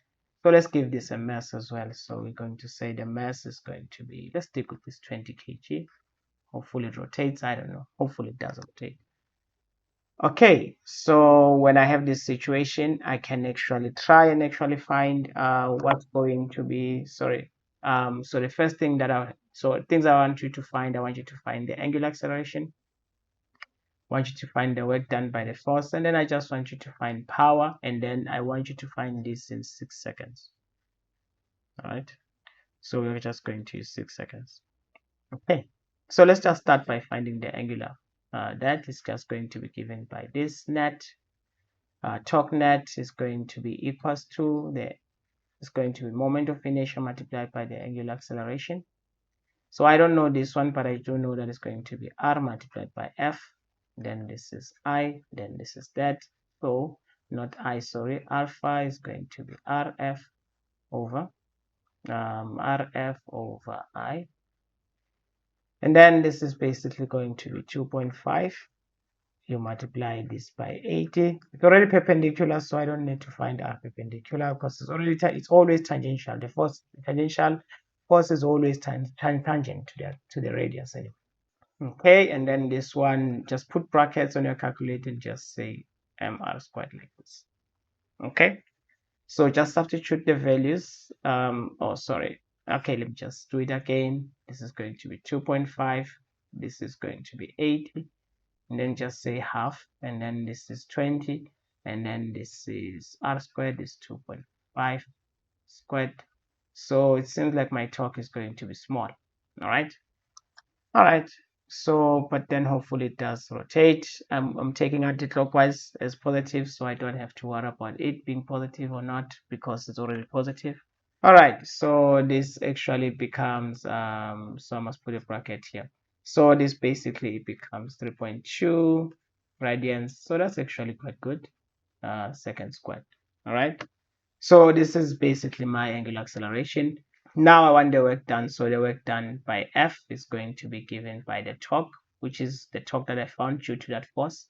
So let's give this a mass as well. So we're going to say the mass is going to be, let's stick with this 20 kg. Hopefully it rotates. I don't know. Hopefully it does rotate. Okay, so when I have this situation, I can actually try and actually find what's going to be, sorry. So the first thing that things I want you to find, I want you to find the angular acceleration. I want you to find the work done by the force, and then I just want you to find power, and then I want you to find this in 6 seconds. All right, so we're just going to use 6 seconds. Okay, so let's just start by finding the angular. That is just going to be given by this net. Torque net is going to be equals to it's going to be moment of inertia multiplied by the angular acceleration. So I don't know this one, but I do know that it's going to be r multiplied by f. Then this is I, then this is that. So not I, sorry, alpha is going to be rf over I. And then this is basically going to be 2.5. You multiply this by 80. It's already perpendicular, so I don't need to find r perpendicular because it's always tangential. The tangential force is always tangent to the radius anyway. Okay, and then this one, just put brackets on your calculator and just say mr squared like this. Okay, so just substitute the values. Oh, sorry. Okay, let me just do it again. This is going to be 2.5. This is going to be 80. And then just say half, and then this is 20, and then this is r squared is 2.5 squared. So it seems like my torque is going to be small. All right, so but then hopefully it does rotate. I'm taking anti-clockwise as positive, so I don't have to worry about it being positive or not because it's already positive. All right, so this actually becomes so I must put a bracket here. So this basically becomes 3.2 radians. So that's actually quite good. Second squared. All right. So this is basically my angular acceleration. Now I want the work done. So the work done by F is going to be given by the torque, which is the torque that I found due to that force.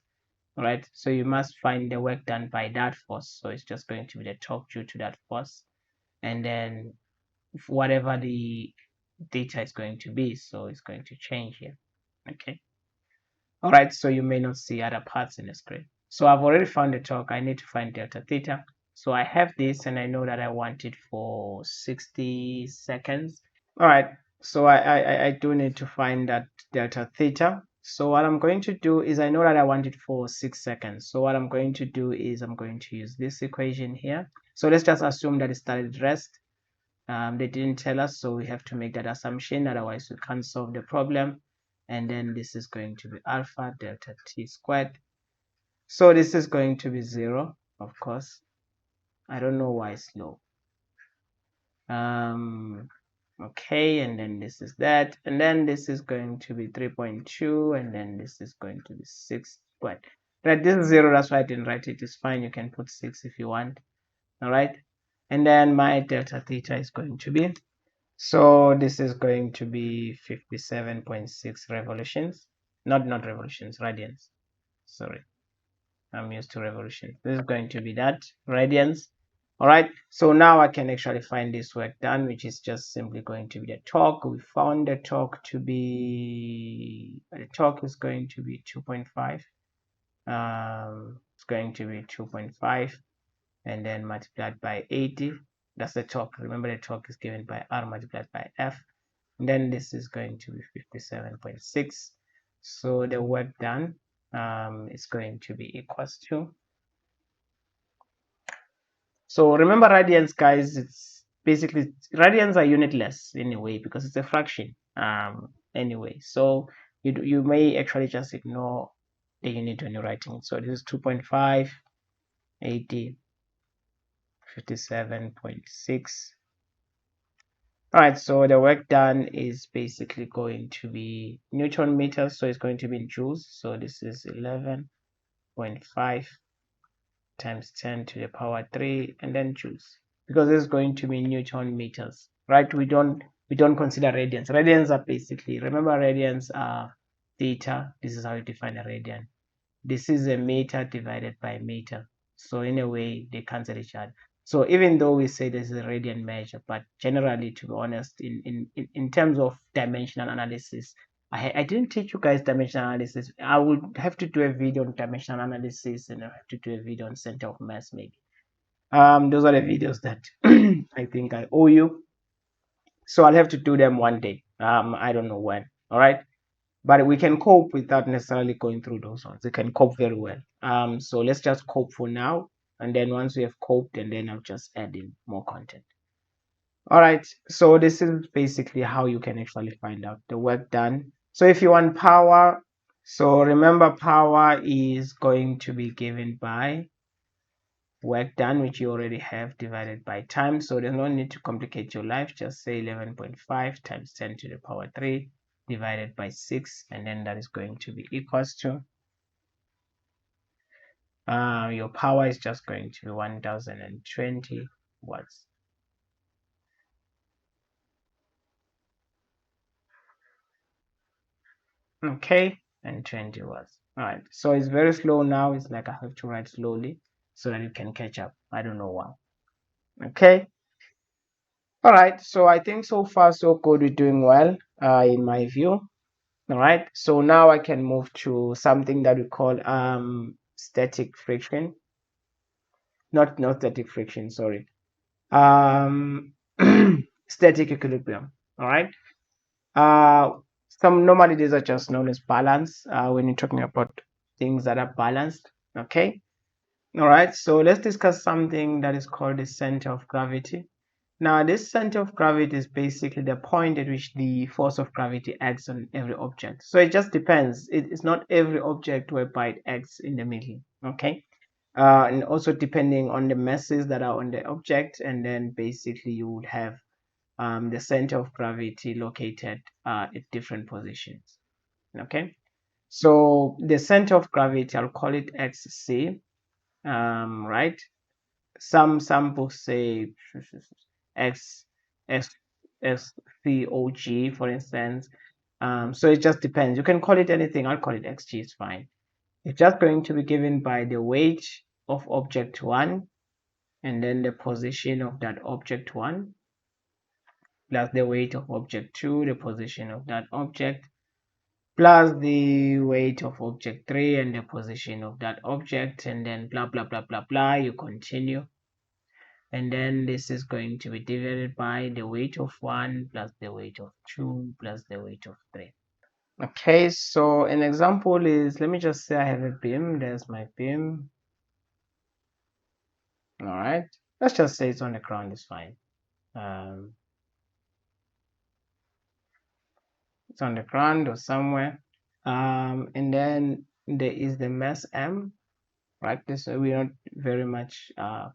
All right. So you must find the work done by that force. So it's just going to be the torque due to that force, and then whatever the data is going to be, so it's going to change here. Okay, all right, so you may not see other parts in the screen. So I've already found the torque. I need to find delta theta. So I have this, and I know that I want it for 60 seconds. All right, so I do need to find that delta theta. So what I'm going to do is, I know that I want it for 6 seconds. So what I'm going to do is I'm going to use this equation here. So let's just assume that it started rest. They didn't tell us, so we have to make that assumption, otherwise we can't solve the problem. And then this is going to be alpha delta t squared. So this is going to be 0, of course. I don't know why it's low. Okay, and then this is that, and then this is going to be 3.2, and then this is going to be 6 squared. Right, this is 0, that's why I didn't write it. It's fine, you can put 6 if you want. All right, and then my delta theta is going to be, so this is going to be 57.6 revolutions, not revolutions, radians. Sorry, I'm used to revolutions. This is going to be that, radians. All right, so now I can actually find this work done, which is just simply going to be the torque. We found the torque to be, the torque is going to be 2.5. It's going to be 2.5, and then multiplied by 80. That's the torque. Remember, the torque is given by R multiplied by F. And then this is going to be 57.6. So the work done is going to be equals to, so remember radians, guys, it's basically, radians are unitless anyway because it's a fraction anyway. So you may actually just ignore the unit when you're writing it. So this is 2.5, 80, 57.6. All right, so the work done is basically going to be Newton meters, so it's going to be in joules. So this is 11.5 times 10 to the power 3, and then choose, because this is going to be Newton meters, right? We don't consider radians. Radians are basically, remember, radians are theta. This is how you define a radian. This is a meter divided by meter. So in a way, they cancel each other. So even though we say this is a radian measure, but generally, to be honest, in terms of dimensional analysis, I didn't teach you guys dimensional analysis. I would have to do a video on dimensional analysis, and I have to do a video on center of mass maybe. Those are the videos that I think I owe you. So I'll have to do them one day. I don't know when. All right, but we can cope without necessarily going through those ones. We can cope very well. So let's just cope for now, and then once we have coped, and then I'll just add in more content. All right, so this is basically how you can actually find out the work done. So if you want power, so remember, power is going to be given by work done, which you already have, divided by time. So there's no need to complicate your life. Just say 11.5 times 10 to the power 3 divided by 6, and then that is going to be equals to your power is just going to be 1020 watts. Okay, and 20 watts. All right, so it's very slow now. It's like I have to write slowly so that you can catch up. I don't know why. Okay. All right, so I think so far so good. We're doing well in my view. All right, so now I can move to something that we call static friction. Not static friction, sorry. Static equilibrium. All right. Some normally these are just known as balance when you're talking about things that are balanced. Okay. All right, so let's discuss something that is called the center of gravity. Now, this center of gravity is basically the point at which the force of gravity acts on every object. So it just depends. It's not every object whereby it acts in the middle. Okay. And also depending on the masses that are on the object, and then basically you would have the center of gravity located at different positions. Okay. So the center of gravity, I'll call it XC. Right? Some books say X X X C O G, for instance. So it just depends. You can call it anything. I'll call it XG. It's fine. It's just going to be given by the weight of object 1, and then the position of that object 1, plus the weight of object 2, the position of that object, plus the weight of object 3 and the position of that object, and then blah blah blah blah blah. You continue, and then this is going to be divided by the weight of 1 plus the weight of 2 plus the weight of 3. Okay, so an example is, let me just say I have a beam. There's my beam. All right, let's just say it's on the ground. It's fine. It's on the ground or somewhere. And then there is the mass M, right? This we're not very much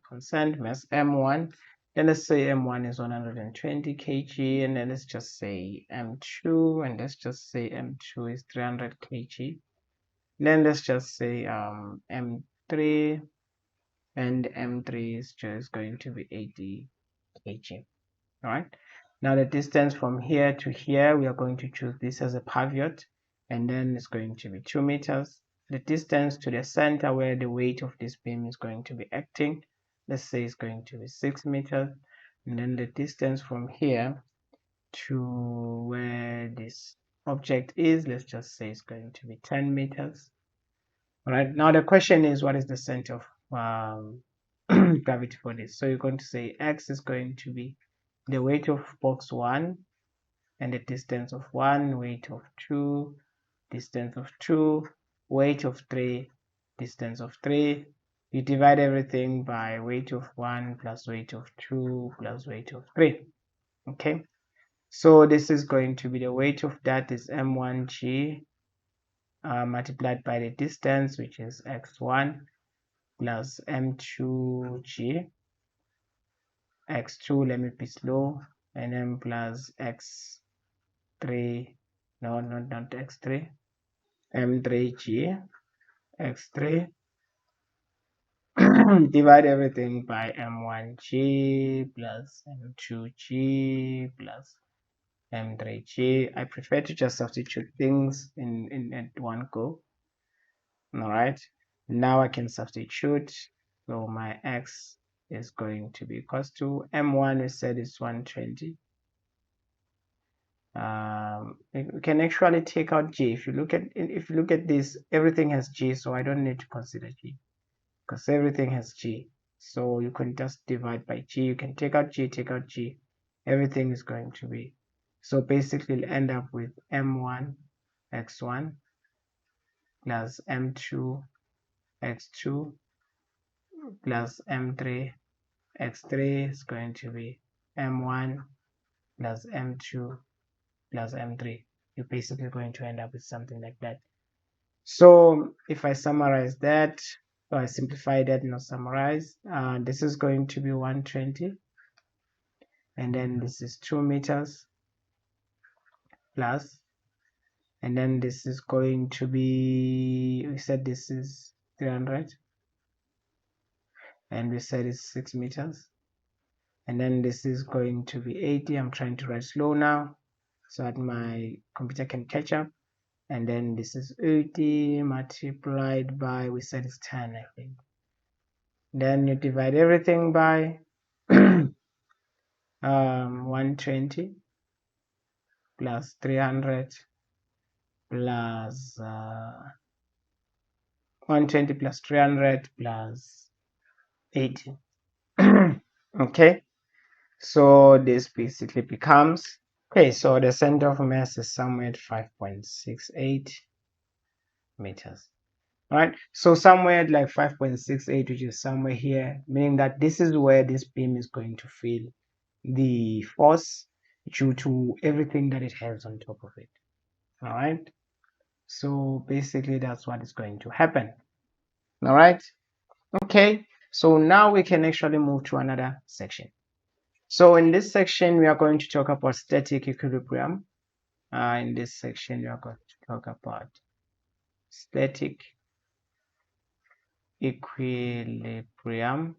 concerned. Mass M1. Then let's say M1 is 120 kg, and then let's just say M2, and let's just say M2 is 300 kg. Then let's just say M3, and M3 is just going to be 80 kg. All right. Now the distance from here to here, we are going to choose this as a pivot, and then it's going to be 2 meters. The distance to the center where the weight of this beam is going to be acting, let's say it's going to be 6 meters. And then the distance from here to where this object is, let's just say it's going to be 10 meters. All right, now the question is, what is the center of gravity for this? So you're going to say X is going to be the weight of box 1 and the distance of 1, weight of 2, distance of 2, weight of 3, distance of 3. You divide everything by weight of 1 plus weight of 2 plus weight of 3. Okay, so this is going to be the weight of that is M1G multiplied by the distance, which is x1, plus M2G, x2, let me be slow, and then plus x3, no, not x3, M3G, x3, divide everything by m1g plus m2g plus m3g. I prefer to just substitute things in at one go. All right, now I can substitute. So my x is going to be equals to m1. We said is 120. We can actually take out g. If you look at this, everything has g, so I don't need to consider g because everything has g. So you can just divide by g. You can take out g, everything is going to be, so basically you'll end up with m1 x1 plus m2 x2 plus m3 x3 is going to be m1 plus m2 plus m3. You're basically going to end up with something like that. So if I summarize that, or I simplify that, not summarize, this is going to be 120, and then this is 2 meters plus, and then this is going to be, we said this is 300, and we said it's 6 meters, and then this is going to be 80. I'm trying to write slow now so that my computer can catch up. And then this is 80 multiplied by, we said it's 10, I think. Then you divide everything by 120 plus 300 plus 120 plus 300 plus 80. Okay, so this basically becomes, okay, so the center of mass is somewhere at 5.68 meters. All right, so somewhere like 5.68, which is somewhere here, meaning that this is where this beam is going to feel the force due to everything that it has on top of it. All right, so basically that's what is going to happen. All right, okay, so now we can actually move to another section. So in this section we are going to talk about static equilibrium. In this section we are going to talk about static equilibrium.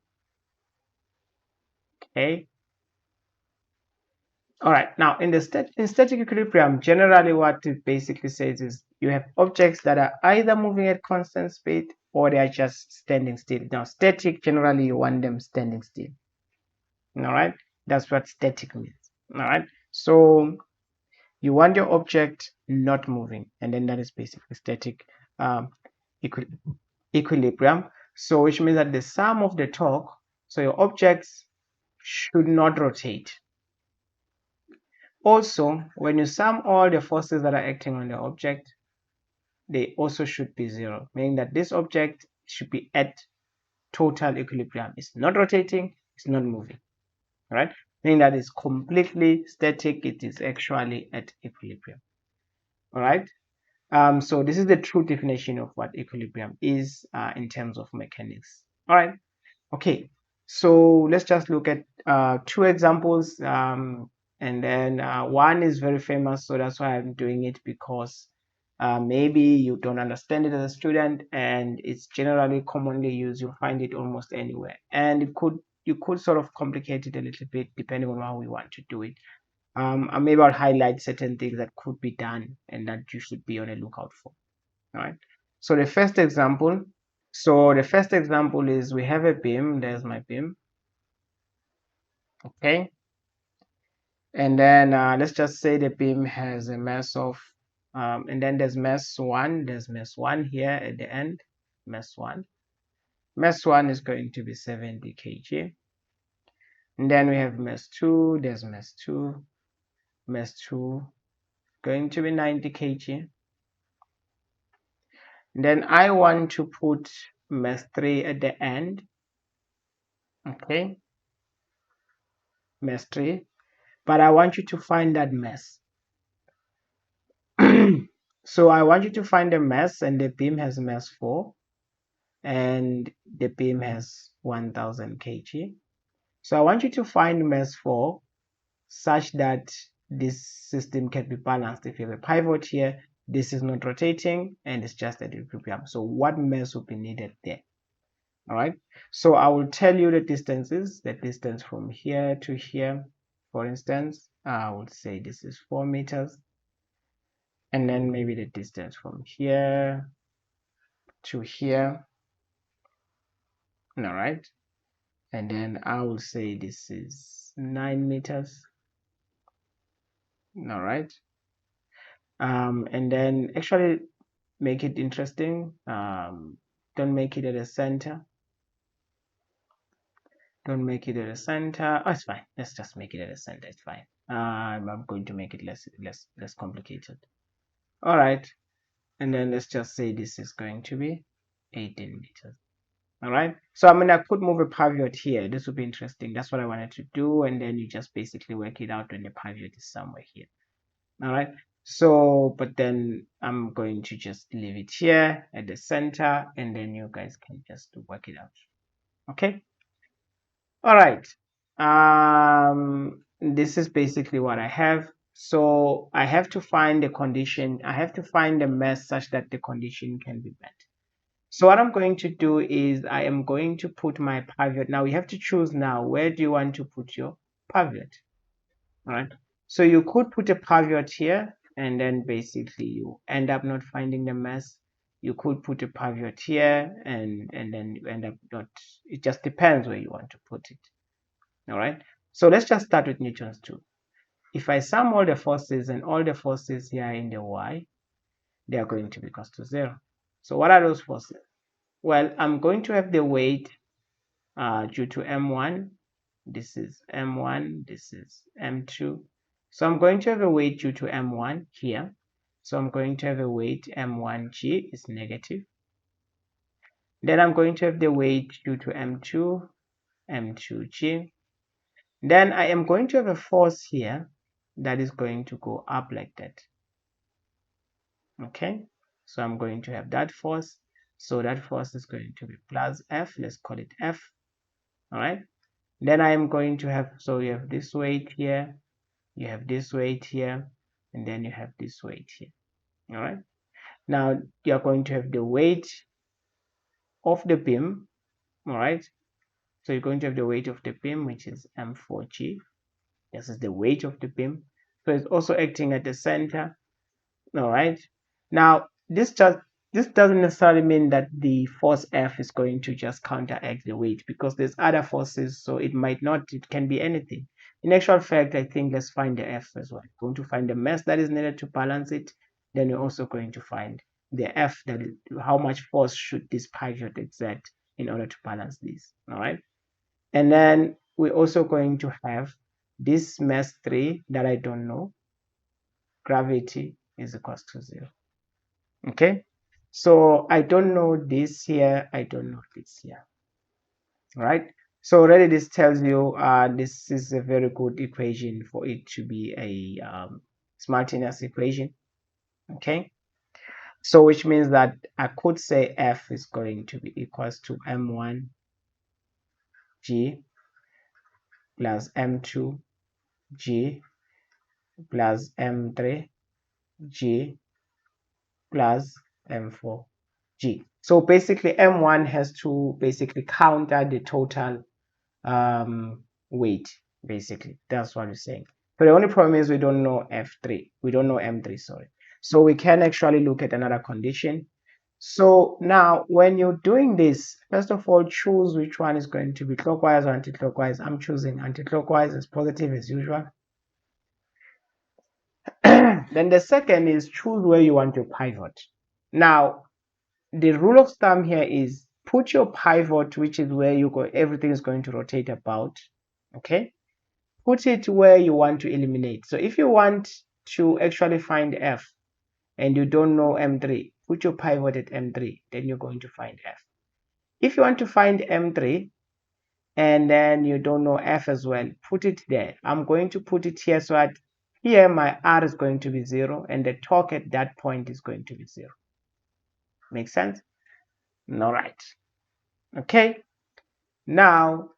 Okay, all right, now in static equilibrium, generally what it basically says is you have objects that are either moving at constant speed or they are just standing still. Now static, generally you want them standing still. All right, that's what static means. All right, so you want your object not moving, and then that is basically static equilibrium. So which means that the sum of the torque, so your objects should not rotate. Also, when you sum all the forces that are acting on the object, they also should be zero, meaning that this object should be at total equilibrium. It's not rotating, it's not moving, right? Meaning that it's completely static, it is actually at equilibrium. All right. So this is the true definition of what equilibrium is in terms of mechanics. All right. Okay, so let's just look at two examples, and then one is very famous, so that's why I'm doing it, because maybe you don't understand it as a student, and it's generally commonly used. You'll find it almost anywhere, and you could sort of complicate it a little bit depending on how we want to do it. And maybe I'll highlight certain things that could be done and that you should be on a lookout for. All right. So the first example. Is we have a beam. There's my beam. Okay. And then let's just say the beam has a mass of, and then there's mass 1. There's mass 1 here at the end. Mass 1. Mass 1 is going to be 70 kg. And then we have mass 2. There's mass 2. Mass 2 going to be 90 kg. And then I want to put mass 3 at the end. Okay. Mass 3. But I want you to find that mass. So I want you to find a mass, and the beam has mass 4, and the beam has 1000 kg. So I want you to find mass 4 such that this system can be balanced. If you have a pivot here, this is not rotating and it's just at equilibrium. So what mass will be needed there? All right. So I will tell you the distances, the distance from here to here. For instance, I would say this is 4 meters. And then maybe the distance from here to here. All right. And then I will say this is 9 meters. All right. And then actually make it interesting. Don't make it at the center. Don't make it at the center. Oh, it's fine. Let's just make it at the center. It's fine. I'm going to make it less complicated. All right. And then let's just say this is going to be 18 meters. All right. So I mean, I could move a pivot here. This would be interesting. That's what I wanted to do. And then you just basically work it out when the pivot is somewhere here. All right. So, but then I'm going to just leave it here at the center, and then you guys can just work it out. Okay. All right. This is basically what I have. So I have to find the condition. I have to find the mass such that the condition can be met. So what I'm going to do is I am going to put my pivot. Now we have to choose now, where do you want to put your pivot? All right. So you could put a pivot here, and then basically you end up not finding the mass. You could put a pivot here, and then you end up not. It just depends where you want to put it. All right. So let's just start with Newton's 2. If I sum all the forces and all the forces here in the y, they are going to be equal to 0. So what are those forces? Well, I'm going to have the weight due to m1. This is m1. This is m2. So I'm going to have a weight due to m1 here. So I'm going to have a weight m1g is negative. Then I'm going to have the weight due to m2, m2g. Then I am going to have a force here that is going to go up like that. Okay, so I'm going to have that force. So that force is going to be plus F. Let's call it F. All right. Then I am going to have, so you have this weight here, you have this weight here, and then you have this weight here. All right. Now you're going to have the weight of the beam. All right. So you're going to have the weight of the beam, which is M4G. This is the weight of the beam. So it's also acting at the center. All right. Now this doesn't necessarily mean that the force F is going to just counteract the weight, because there's other forces, so it might not. It can be anything. In actual fact, I think let's find the F as well. We're going to find the mass that is needed to balance it. Then we're also going to find the F, that is how much force should this pivot exert in order to balance this. All right. And then we're also going to have this mass 3 that I don't know. Gravity is equal to 0. Okay, so I don't know this here, I don't know this here. All right, so already this tells you this is a very good equation for it to be a Smartinus equation. Okay, so which means that I could say F is going to be equals to m1 g plus m2 g plus m3 g plus m4 g. So basically m1 has to basically counter the total weight. Basically that's what we're saying. So the only problem is we don't know f3, we don't know m3, sorry. So we can actually look at another condition. So now when you're doing this, first of all, choose which one is going to be clockwise or anti-clockwise. I'm choosing anti-clockwise as positive as usual. Then the second is choose where you want to pivot. Now the rule of thumb here is put your pivot, which is where you go, everything is going to rotate about. Okay, put it where you want to eliminate. So if you want to actually find F and you don't know M3, put your pivot at M3, then you're going to find F. If you want to find M3 and then you don't know F as well, put it there. I'm going to put it here, so that here my R is going to be 0 and the torque at that point is going to be 0. Make sense? All right. Okay, now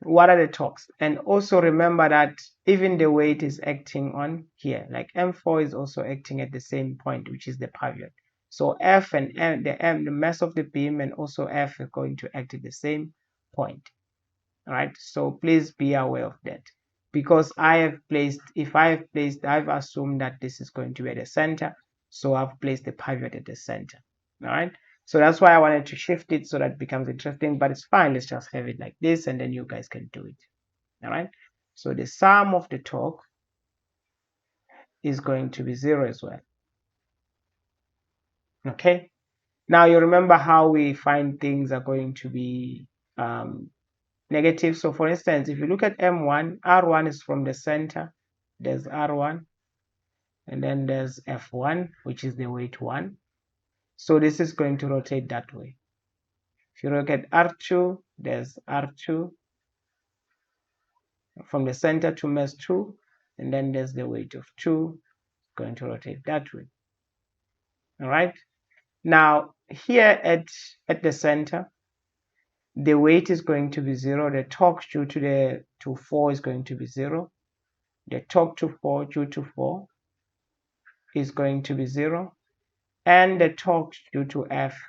what are the torques? And also remember that even the weight is acting on here, like M4 is also acting at the same point, which is the pivot. So F and M, the mass of the beam and also F are going to act at the same point. All right, so please be aware of that, because I've assumed that this is going to be at the center, so I've placed the pivot at the center. All right, so that's why I wanted to shift it so that it becomes interesting, but it's fine. Let's just have it like this, and then you guys can do it. All right, so the sum of the torque is going to be 0 as well. Okay, now you remember how we find things are going to be negative. So for instance, if you look at M1, R1 is from the center. There's R1, and then there's F1, which is the weight 1. So this is going to rotate that way. If you look at R2, there's R2 from the center to mass 2, and then there's the weight of 2, going to rotate that way. All right. Now here at the center, the weight is going to be 0. The torque due to 4 is going to be 0. The torque to 4 due to 4 is going to be 0, and the torque due to F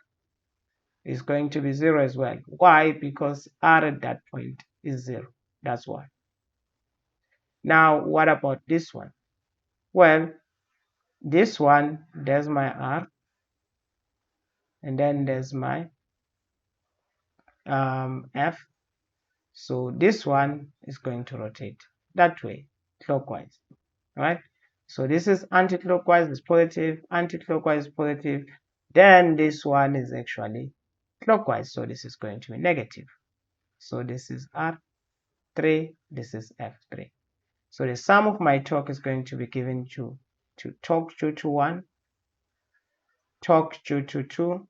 is going to be 0 as well. Why? Because R at that point is 0. That's why. Now what about this one? Well, this one, there's my R, and then there's my F. So this one is going to rotate that way, clockwise. All right, so this is anti-clockwise is positive, anti-clockwise is positive, then this one is actually clockwise, so this is going to be negative. So this is R3, this is F3. So the sum of my torque is going to be given to torque due to 1, torque due to 2,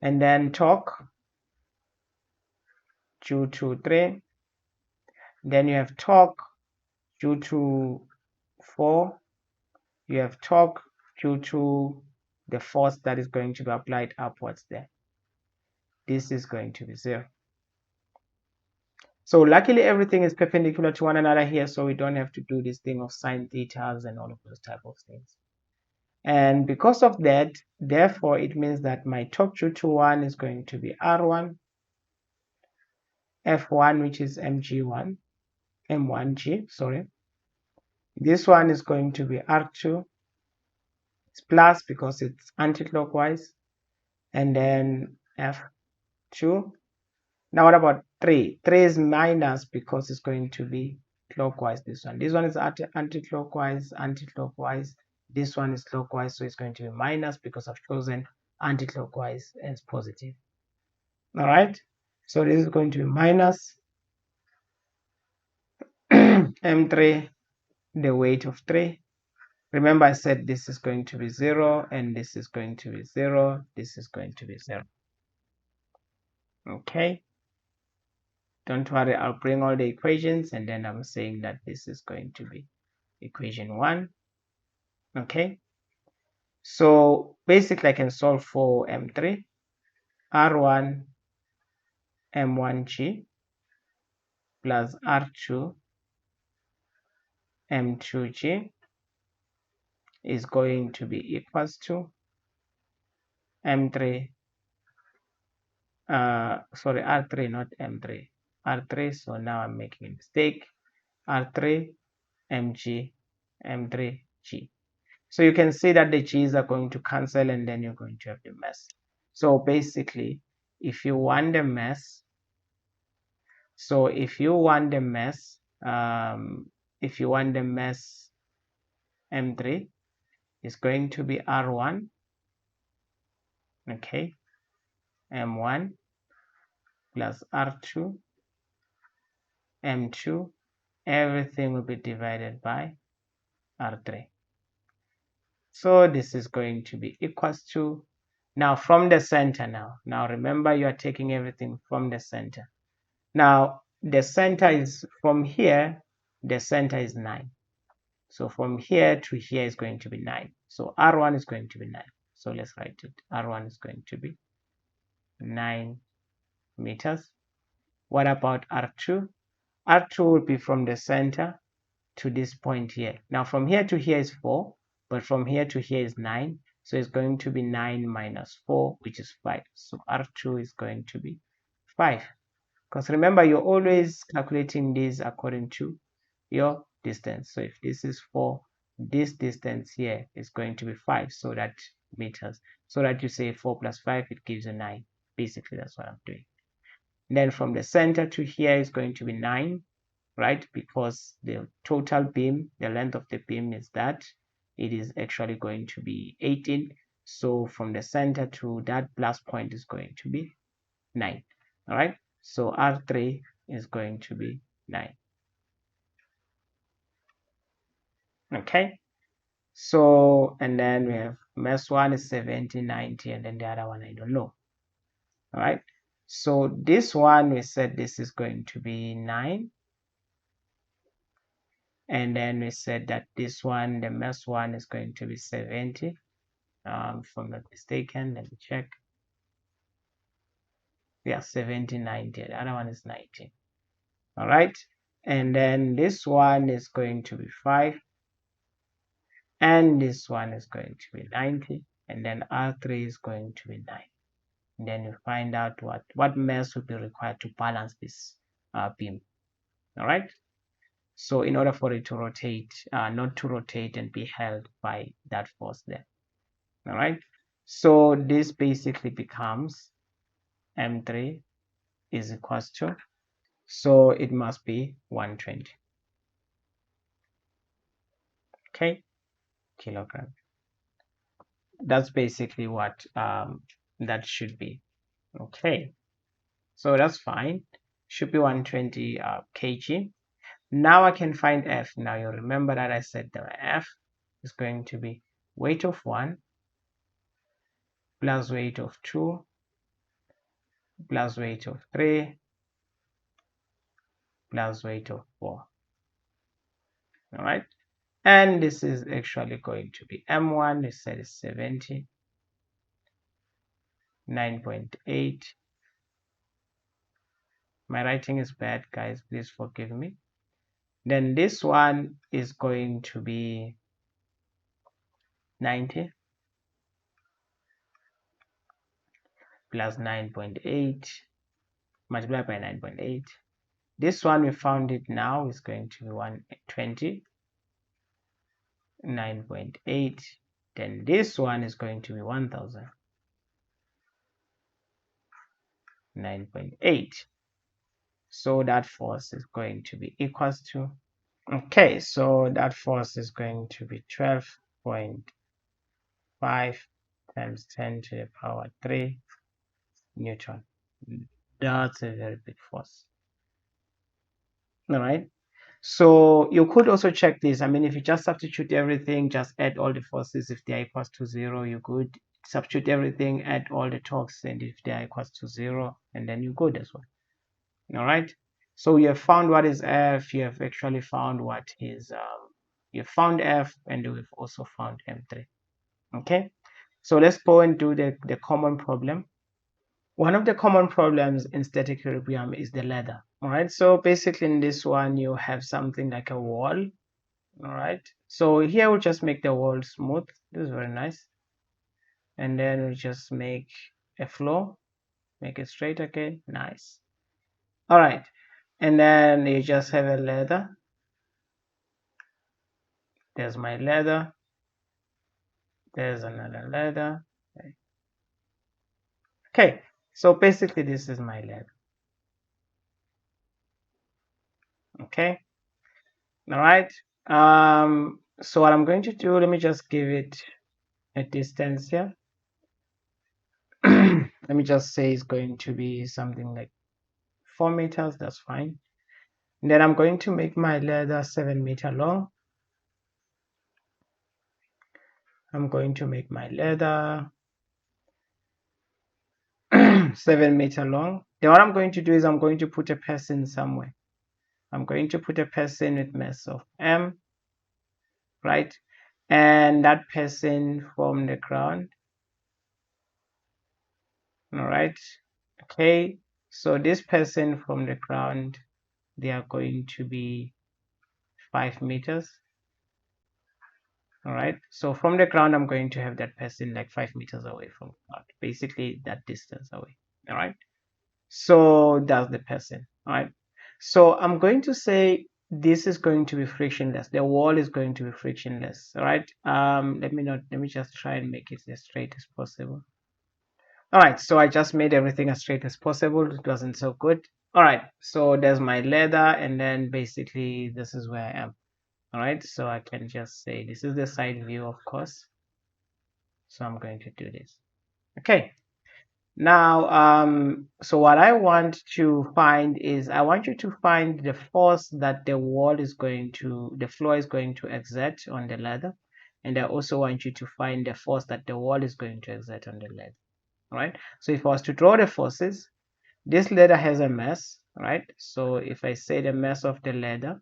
and then torque due to 3, then you have torque due to 4, you have torque due to the force that is going to be applied upwards there. This is going to be 0. So luckily everything is perpendicular to one another here, so we don't have to do this thing of sine thetas and all of those type of things. And because of that, therefore it means that my torque due to 1 is going to be R1, F1, which is mg1, m1g, sorry. This one is going to be R2, it's plus because it's anti-clockwise, and then F2. Now what about 3? 3 is minus because it's going to be clockwise. This one is anti-clockwise, anti-clockwise. This one is clockwise, so it's going to be minus because I've chosen anti-clockwise as positive. All right, so this is going to be minus M3, the weight of 3. Remember I said this is going to be 0, and this is going to be 0, this is going to be 0. Okay, don't worry, I'll bring all the equations, and then I'm saying that this is going to be equation 1. Okay, so basically I can solve for M3, R1 M1G plus R2 M2G is going to be equals to M3, sorry, R3, not M3, R3, so now I'm making a mistake, R3 MG M3G. So you can see that the G's are going to cancel, and then you're going to have the mass. So basically, if you want the mass, M3 is going to be R1, okay, M1 plus R2, M2, everything will be divided by R3. So this is going to be equals to, now from the center, now remember you are taking everything from the center. Now the center is from here, the center is 9. So from here to here is going to be 9. So R1 is going to be 9. So let's write it. R1 is going to be 9 meters. What about R2? R2 will be from the center to this point here. Now from here to here is 4. but from here to here is 9, so it's going to be 9 minus 4, which is 5. So R2 is going to be 5, because remember, you're always calculating this according to your distance. So if this is 4, this distance here is going to be 5, so that meters, so that you say 4 plus 5, it gives you 9. Basically, that's what I'm doing. Then from the center to here is going to be 9, right? Because the total beam, the length of the beam is that it is actually going to be 18. So from the center to that plus point is going to be 9. All right. So R3 is going to be 9. Okay. So, and then we have mesh 1 is 70, 90, and then the other one I don't know. All right. So this one, we said this is going to be 9. And then we said that this one, the mesh 1 is going to be 70. If I'm not mistaken, let me check. Yeah, 70, 90. The other one is 90. All right. And then this one is going to be 5. And this one is going to be 90. And then R3 is going to be 9. And then you find out what mesh would be required to balance this beam. All right. So in order for it to rotate, not to rotate and be held by that force there. All right. So this basically becomes M3 is equals to, so it must be 120. Okay, kilogram. That's basically what that should be. Okay, so that's fine. Should be 120 kg. Now I can find F. Now you remember that I said the F is going to be weight of 1 plus weight of 2 plus weight of 3 plus weight of 4. All right. And this is actually going to be M1, it said is 70, 9.8. My writing is bad, guys, please forgive me. Then this one is going to be 90 plus 9.8 multiplied by 9.8. This one we found it now is going to be 120, 9.8. Then this one is going to be 1000, 9.8. So that force is going to be equals to, okay, so that force is going to be 12.5 times 10 to the power 3 Newton. That's a very big force. All right. So you could also check this. I mean, if you just substitute everything, just add all the forces. If they are equals to 0, you could substitute everything, add all the torques, and if they are equals to 0, and then you good as well. All right. So you have found what is F. You have actually found what is you found F, and we've also found M3. Okay. So let's go and do the common problem. One of the common problems in static equilibrium is the ladder. All right. So basically in this one, you have something like a wall. All right. So here we'll just make the wall smooth. This is very nice. And then we'll just make a floor, make it straight again. Nice. All right. And then you just have a ladder. There's my ladder. There's another ladder. Okay. So basically this is my ladder. Okay. All right. So what I'm going to do, let me just give it a distance here. Let me just say it's going to be something like 4 meters. That's fine. And then I'm going to make my ladder 7 meter long. I'm going to make my ladder 7 meter long. Then what I'm going to do is I'm going to put a person somewhere. I'm going to put a person with mass of M, right? And that person from the ground. All right. Okay. So this person from the ground, they are going to be 5 meters. All right. So from the ground, I'm going to have that person like 5 meters away from the ground, basically that distance away. All right. So that's the person. All right. So I'm going to say this is going to be frictionless. The wall is going to be frictionless. All right. Let me just try and make it as straight as possible. All right. So I just made everything as straight as possible. It wasn't so good. All right. So there's my leather, and then basically this is where I am. All right. So I can just say this is the side view, of course. So I'm going to do this. Okay. Now, so what I want to find is I want you to find the force that the floor is going to exert on the ladder. And I also want you to find the force that the wall is going to exert on the ladder. All right. So if I was to draw the forces, this ladder has a mass, right? So if I say the mass of the ladder,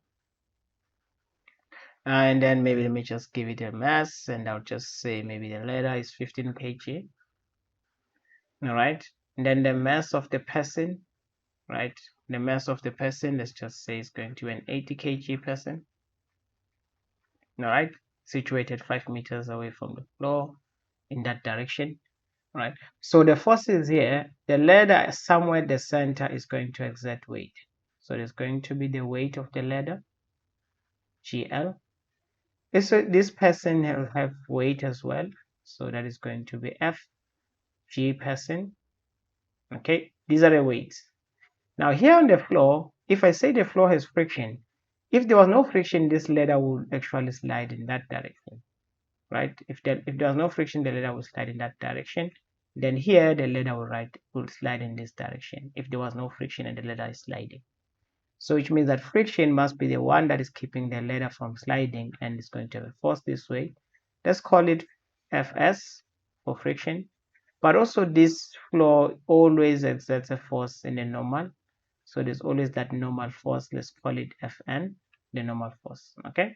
and then maybe let me just give it a mass, and I'll just say maybe the ladder is 15 kg. All right. And then the mass of the person, right? The mass of the person, let's just say, is going to be an 80 kg person. All right. Situated 5 meters away from the floor in that direction. All right. So the forces here, the ladder somewhere the center is going to exert weight. So there's going to be the weight of the ladder, GL. So this person will have weight as well. So that is going to be F, G person. Okay. These are the weights. Now here on the floor, if I say the floor has friction, if there was no friction, this ladder would actually slide in that direction, right? If there was no friction, the ladder would slide in that direction. Then here, the ladder will slide in this direction if there was no friction and the ladder is sliding. So which means that friction must be the one that is keeping the ladder from sliding, and it's going to have a force this way. Let's call it Fs for friction. But also this floor always exerts a force in the normal. So there's always that normal force. Let's call it Fn, the normal force. Okay.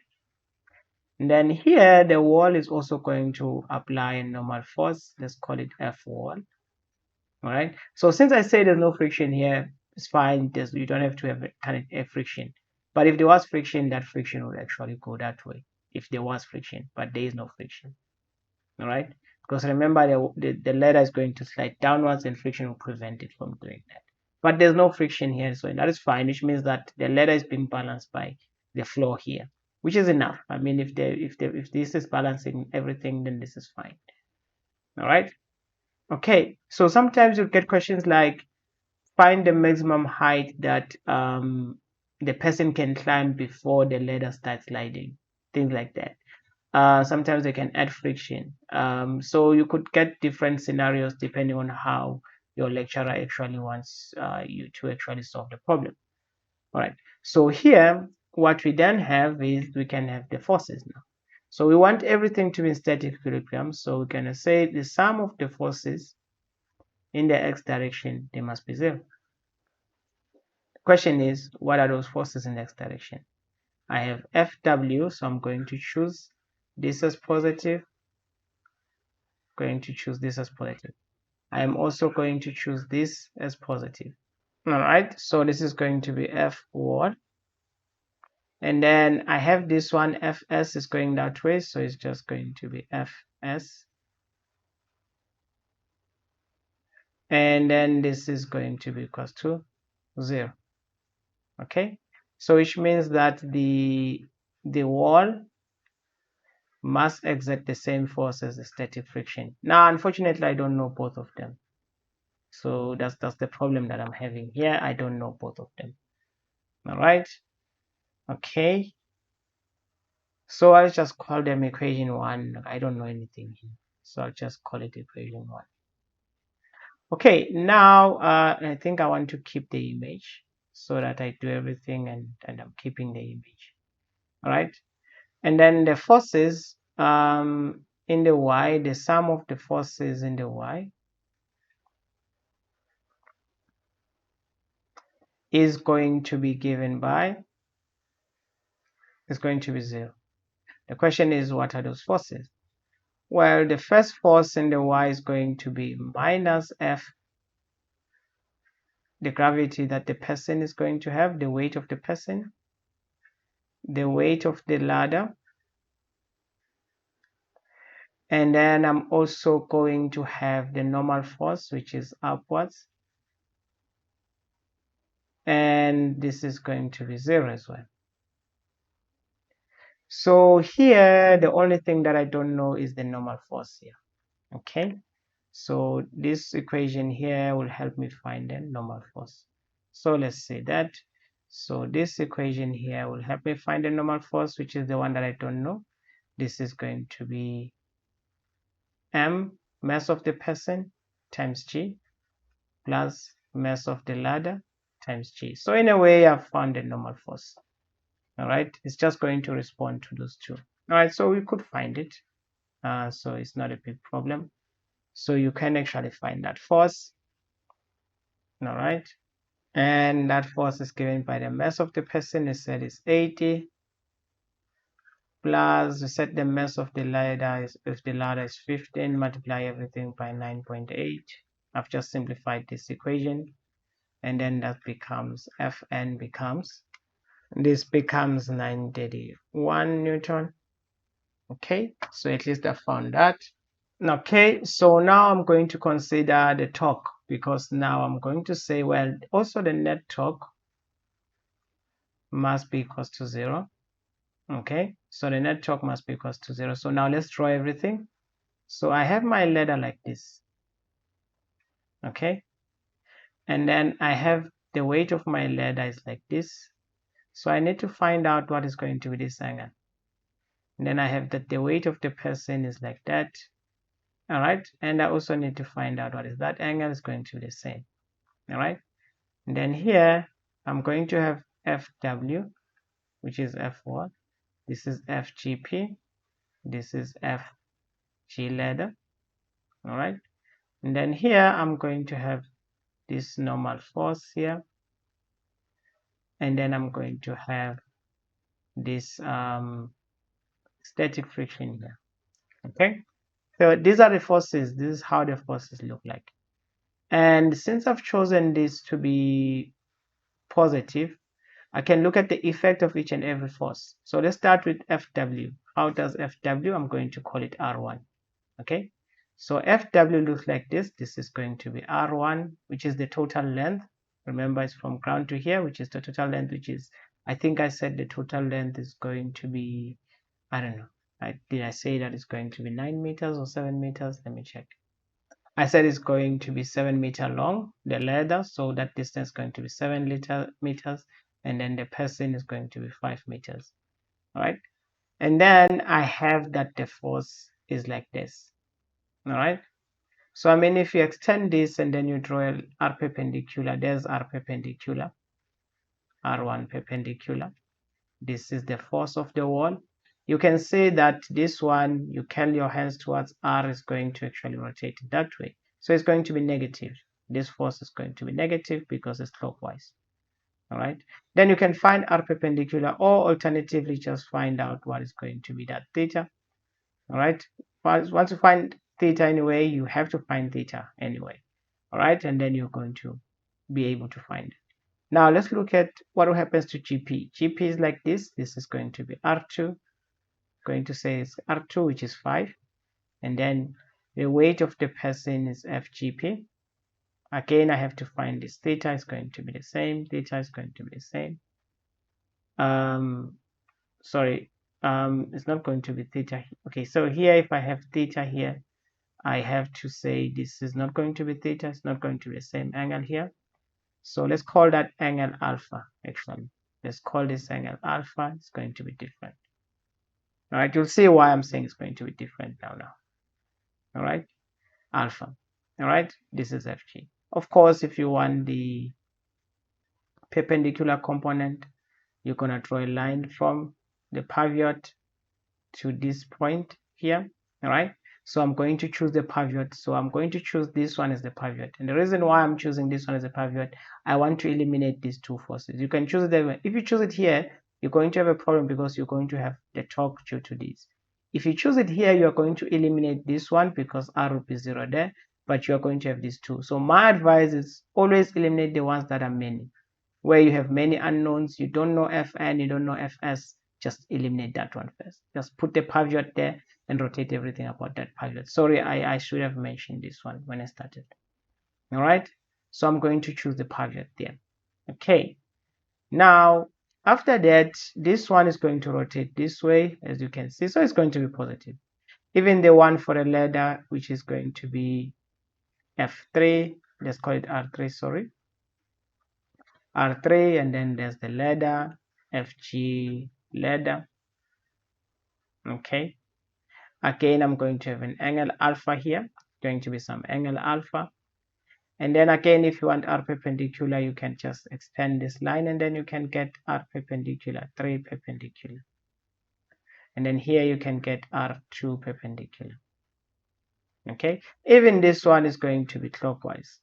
And then here the wall is also going to apply a normal force. Let's call it F wall. All right. So since I say there's no friction here, it's fine. You don't have to have a friction. But if there was friction, that friction would actually go that way. If there was friction, but there is no friction. All right. Because remember, the ladder is going to slide downwards, and friction will prevent it from doing that. But there's no friction here, so that is fine, which means that the ladder is being balanced by the floor here, which is enough. I mean, if this is balancing everything, then this is fine. All right. Okay. So sometimes you get questions like, find the maximum height that the person can climb before the ladder starts sliding, things like that. Sometimes they can add friction. So you could get different scenarios depending on how your lecturer actually wants you to actually solve the problem. All right. So here, what we then have is we can have the forces now. So we want everything to be in static equilibrium. So we're going to say the sum of the forces in the x direction, they must be zero. The question is, what are those forces in the x direction? I have Fw, so I'm going to choose this as positive, going to choose this as positive. I am also going to choose this as positive. All right, so this is going to be F wall. And then I have this one, Fs is going that way, so it's just going to be Fs. And then this is going to be equals to 0. Okay, so which means that the wall must exert the same force as the static friction. Now, unfortunately, I don't know both of them. So that's the problem that I'm having here. I don't know both of them. All right. Okay. So I'll just call them equation 1. I don't know anything here. So I'll just call it equation 1. Okay. Now, I think I want to keep the image so that I do everything and I'm keeping the image. All right. And then the forces in the y, the sum of the forces in the y is going to be given by, is going to be 0. The question is, what are those forces? Well, the first force in the y is going to be minus F, the gravity that the person is going to have, the weight of the person, the weight of the ladder, And then I'm also going to have the normal force, which is upwards. And this is going to be 0 as well. So here, the only thing that I don't know is the normal force here. Okay. So this equation here will help me find the normal force. So let's say that. So this equation here will help me find the normal force, which is the one that I don't know. This is going to be m, mass of the person, times g, plus mass of the ladder times g. So in a way, I've found the normal force. All right, it's just going to respond to those two. All right, so we could find it. So it's not a big problem. So you can actually find that force. All right, and that force is given by the mass of the person. It said is 80, plus we set the mass of the ladder is, if the ladder is 15, multiply everything by 9.8. I've just simplified this equation, and then that becomes Fn becomes, this becomes 931 Newton. Okay, so at least I found that. Okay, so now I'm going to consider the torque, because now I'm going to say, well, also the net torque must be equals to 0. Okay, so the net torque must be equals to 0. So now let's draw everything. So I have my ladder like this. Okay, and then I have the weight of my ladder is like this. So I need to find out what is going to be this angle. And then I have that the weight of the person is like that. All right, and I also need to find out what is that angle is going to be the same. All right, and then here I'm going to have FW, which is F what? This is FGP. This is FG ladder. All right, and then here I'm going to have this normal force here, and then I'm going to have this static friction here. Okay, so these are the forces. This is how the forces look like. And since I've chosen this to be positive, I can look at the effect of each and every force. So let's start with FW. How does FW? I'm going to call it R1. Okay, so FW looks like this. This is going to be R1, which is the total length. Remember, it's from ground to here, which is the total length, which is, I think I said the total length is going to be, I don't know. Did I say that it's going to be 9 meters or 7 meters? Let me check. I said it's going to be 7 meter long, the ladder, so that distance is going to be 7 meters, and then the person is going to be 5 meters. All right, and then I have that the force is like this. All right, so I mean, if you extend this and then you draw R perpendicular, there's R perpendicular, R1 perpendicular. This is the force of the wall. You can say that this one, you curl your hands towards R, is going to actually rotate it that way. So it's going to be negative. This force is going to be negative because it's clockwise. All right. Then you can find R perpendicular, or alternatively just find out what is going to be that theta. All right. Once you find theta anyway, you have to find theta anyway. All right. And then you're going to be able to find it. Now let's look at what happens to GP. GP is like this. This is going to be R2. Going to say it's R2, which is 5. And then the weight of the person is FGP. Again, I have to find this. Theta is going to be the same. Theta is going to be the same. It's not going to be theta. Okay, so here, if I have theta here, I have to say this is not going to be theta. It's not going to be the same angle here. So let's call that angle alpha, actually. Let's call this angle alpha. It's going to be different. All right, you'll see why I'm saying it's going to be different now. All right, alpha. All right, this is FG. Of course, if you want the perpendicular component, you're going to draw a line from the pivot to this point here. All right, so I'm going to choose the pivot. So I'm going to choose this one as the pivot. And the reason why I'm choosing this one as a pivot, I want to eliminate these two forces. You can choose it there. If you choose it here, you're going to have a problem because you're going to have the torque due to this. If you choose it here, you're going to eliminate this one because R will be 0 there, but you're going to have these two. So my advice is always eliminate the ones that are many. Where you have many unknowns, you don't know Fn, you don't know Fs, just eliminate that one first. Just put the pivot there and rotate everything about that pivot. Sorry, I should have mentioned this one when I started. All right, so I'm going to choose the pivot there. Okay, now after that, this one is going to rotate this way, as you can see, so it's going to be positive. Even the one for the ladder, which is going to be F3, let's call it R3, sorry, R3, and then there's the ladder, FG ladder. Okay, again, I'm going to have an angle alpha here, going to be some angle alpha. And then again, if you want R perpendicular, you can just extend this line and then you can get R perpendicular, 3 perpendicular. And then here you can get R2 perpendicular. Okay, even this one is going to be clockwise.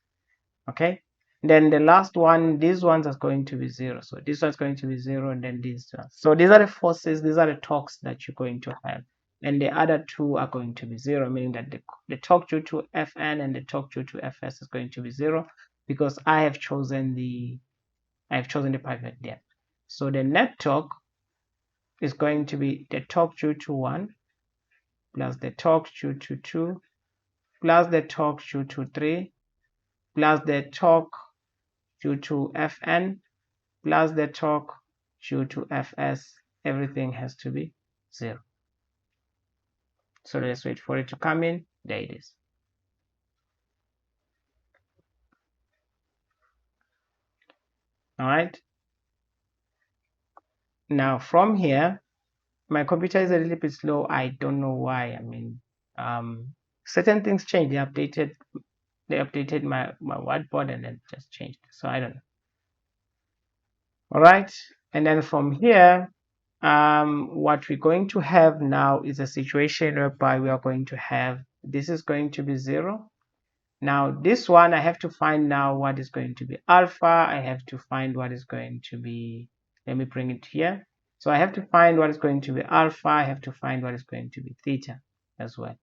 Okay, then the last one, these ones are going to be 0. So this one's going to be 0, and then these ones. So these are the forces, these are the torques that you're going to have. And the other two are going to be 0, meaning that the torque due to Fn and the torque due to Fs is going to be 0, because I have chosen the pivot there. So the net torque is going to be the torque due to 1 plus the torque due to 2 plus the torque due to 3 plus the torque due to Fn plus the torque due to Fs. Everything has to be 0. So let's wait for it to come in. There it is. All right. Now from here, my computer is a little bit slow. I don't know why. I mean, certain things changed. They updated my whiteboard and then just changed. So I don't know. All right. And then from here, what we're going to have now is a situation whereby we are going to have, this is going to be 0. Now this one, I have to find now what is going to be alpha. I have to find what is going to be, let me bring it here. So I have to find what is going to be alpha. I have to find what is going to be theta as well,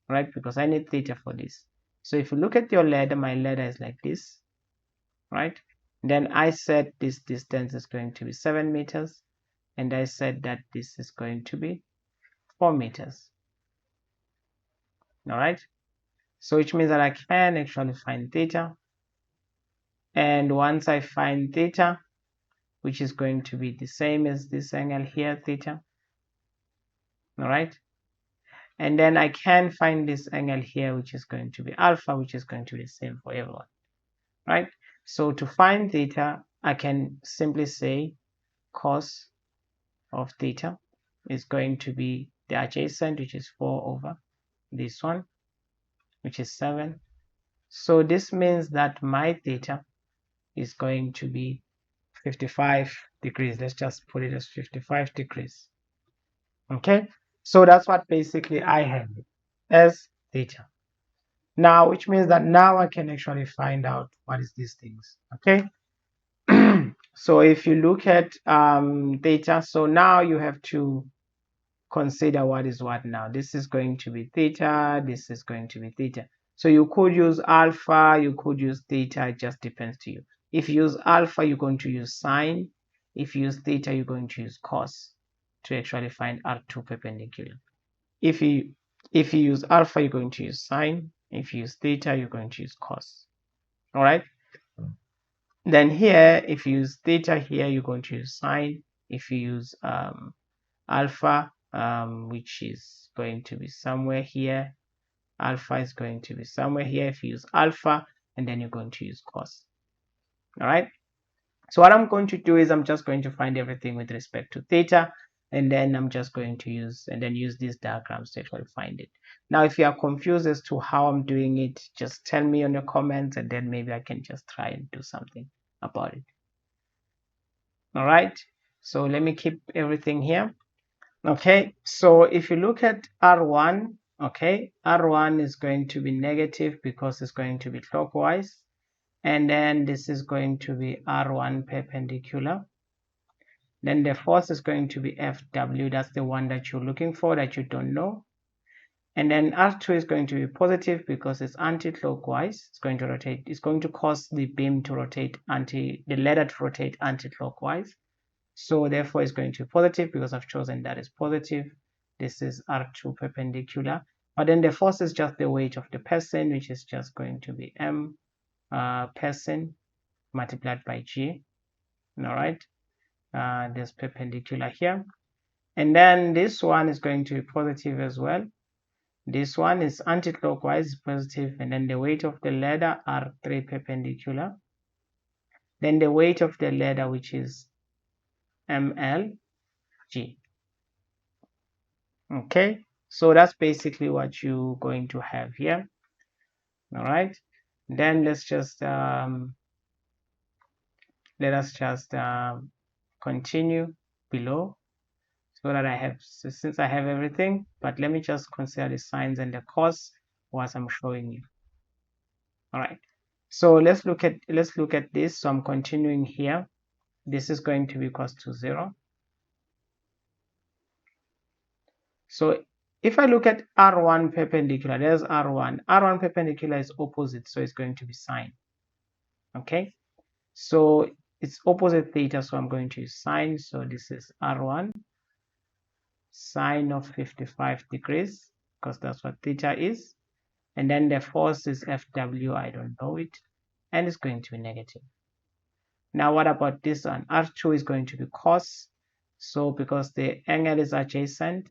right? Because I need theta for this. So if you look at your ladder, my ladder is like this, right? Then I said this distance is going to be 7 meters. And I said that this is going to be 4 meters. All right. So which means that I can actually find theta. And once I find theta, which is going to be the same as this angle here, theta. All right. And then I can find this angle here, which is going to be alpha, which is going to be the same for everyone. Right. So to find theta, I can simply say cos of theta is going to be the adjacent, which is 4 over this one, which is 7. So this means that my theta is going to be 55 degrees. Let's just put it as 55 degrees. Okay, so that's what basically I have as theta. Now, which means that now I can actually find out what is these things. Okay, so if you look at theta, so now you have to consider what is what now. This is going to be theta, this is going to be theta. So you could use alpha, you could use theta, it just depends to you. If you use alpha, you're going to use sine. If you use theta, you're going to use cos to actually find R2 perpendicular. If you use alpha, you're going to use sine. If you use theta, you're going to use cos. All right. Then here, if you use theta here, you're going to use sine. If you use alpha, which is going to be somewhere here, alpha is going to be somewhere here. If you use alpha, and then you're going to use cos. All right. So what I'm going to do is I'm just going to find everything with respect to theta, and then I'm just going to use these diagrams to actually find it. Now, if you are confused as to how I'm doing it, just tell me in the comments, and then maybe I can just try and do something about it. All right. So let me keep everything here. Okay, so if you look at R1, okay, R1 is going to be negative because it's going to be clockwise. And then this is going to be R1 perpendicular. Then the force is going to be FW. That's the one that you're looking for that you don't know. And then R2 is going to be positive because it's anti-clockwise. It's going to rotate. It's going to cause the beam to rotate the ladder to rotate anti-clockwise. So therefore it's going to be positive because I've chosen that is positive. This is R2 perpendicular. But then the force is just the weight of the person, which is just going to be M person multiplied by G. All right. There's perpendicular here. And then this one is going to be positive as well. This one is anti-clockwise positive, and then the weight of the ladder R3 perpendicular. Then the weight of the ladder, which is MLG. Okay, so that's basically what you're going to have here. All right, then let us just continue below so that since I have everything, but let me just consider the sines and the cos whilst I'm showing you. All right, so let's look at this. So I'm continuing here. This is going to be equals to 0. So if I look at R1 perpendicular, there's R1. R1 perpendicular is opposite, so it's going to be sine. Okay, so it's opposite theta, so I'm going to use sine. So this is R1 sine of 55 degrees, because that's what theta is. And then the force is FW, I don't know it, and it's going to be negative. Now what about this one? R2 is going to be cos. So because the angle is adjacent,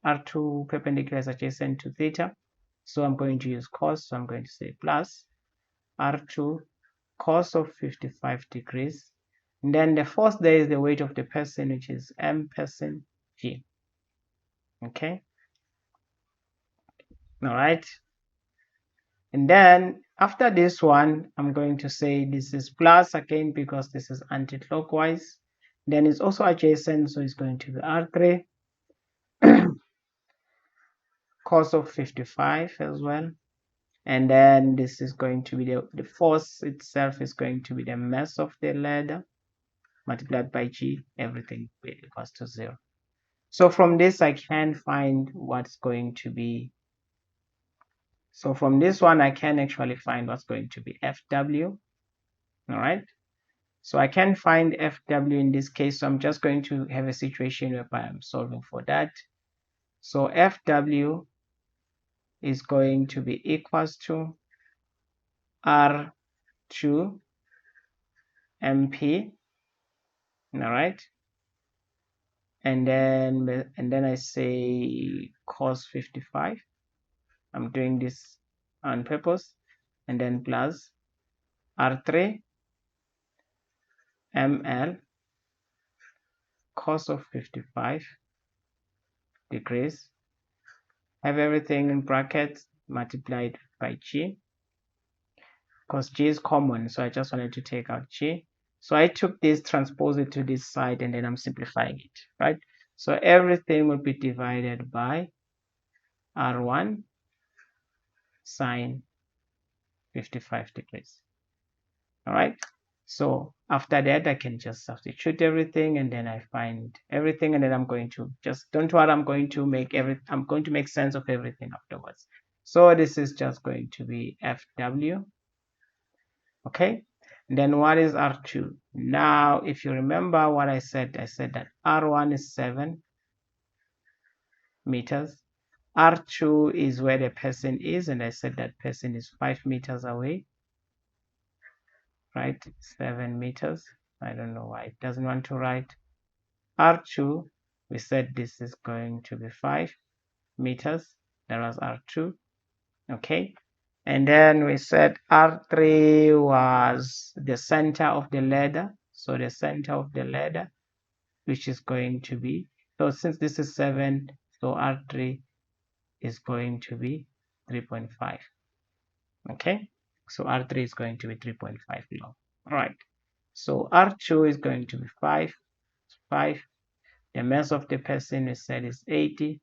R2 perpendicular is adjacent to theta, so I'm going to use cos. So I'm going to say plus R2 cos of 55 degrees. And then the force there is the weight of the person, which is M person G. Okay. All right. And then after this one, I'm going to say this is plus again because this is anti-clockwise. Then it's also adjacent, so it's going to be R3 cos of 55 as well. And then this is going to be the force itself is going to be the mass of the ladder multiplied by G, everything equals to 0. So from this I can find what's going to be, so from this one I can actually find what's going to be FW. All right, so I can find FW in this case. So I'm just going to have a situation whereby I'm solving for that. So FW is going to be equals to R2 MP. All right, and then I say cos 55. I'm doing this on purpose, and then plus R3 ML cos of 55 degrees. Have everything in brackets multiplied by G, because G is common, so I just wanted to take out G. So I took this, transposed it to this side, and then I'm simplifying it, right? So everything will be divided by R1 sine 55 degrees. All right, so after that I can just substitute everything, and then I find everything, and then I'm going to just, don't worry, I'm going to make sense of everything afterwards. So this is just going to be FW. Okay, and then what is R2? Now if you remember what I said that R1 is 7 meters, R2 is where the person is, and I said that person is 5 meters away, right? 7 meters. I don't know why it doesn't want to write. R2, we said this is going to be 5 meters. That was R2. Okay, and then we said R3 was the center of the ladder. So the center of the ladder, which is going to be, so since this is 7, so R3 is going to be 3.5. Okay, so R3 is going to be 3.5 long. All right, so R2 is going to be 5. The mass of the person we said is 80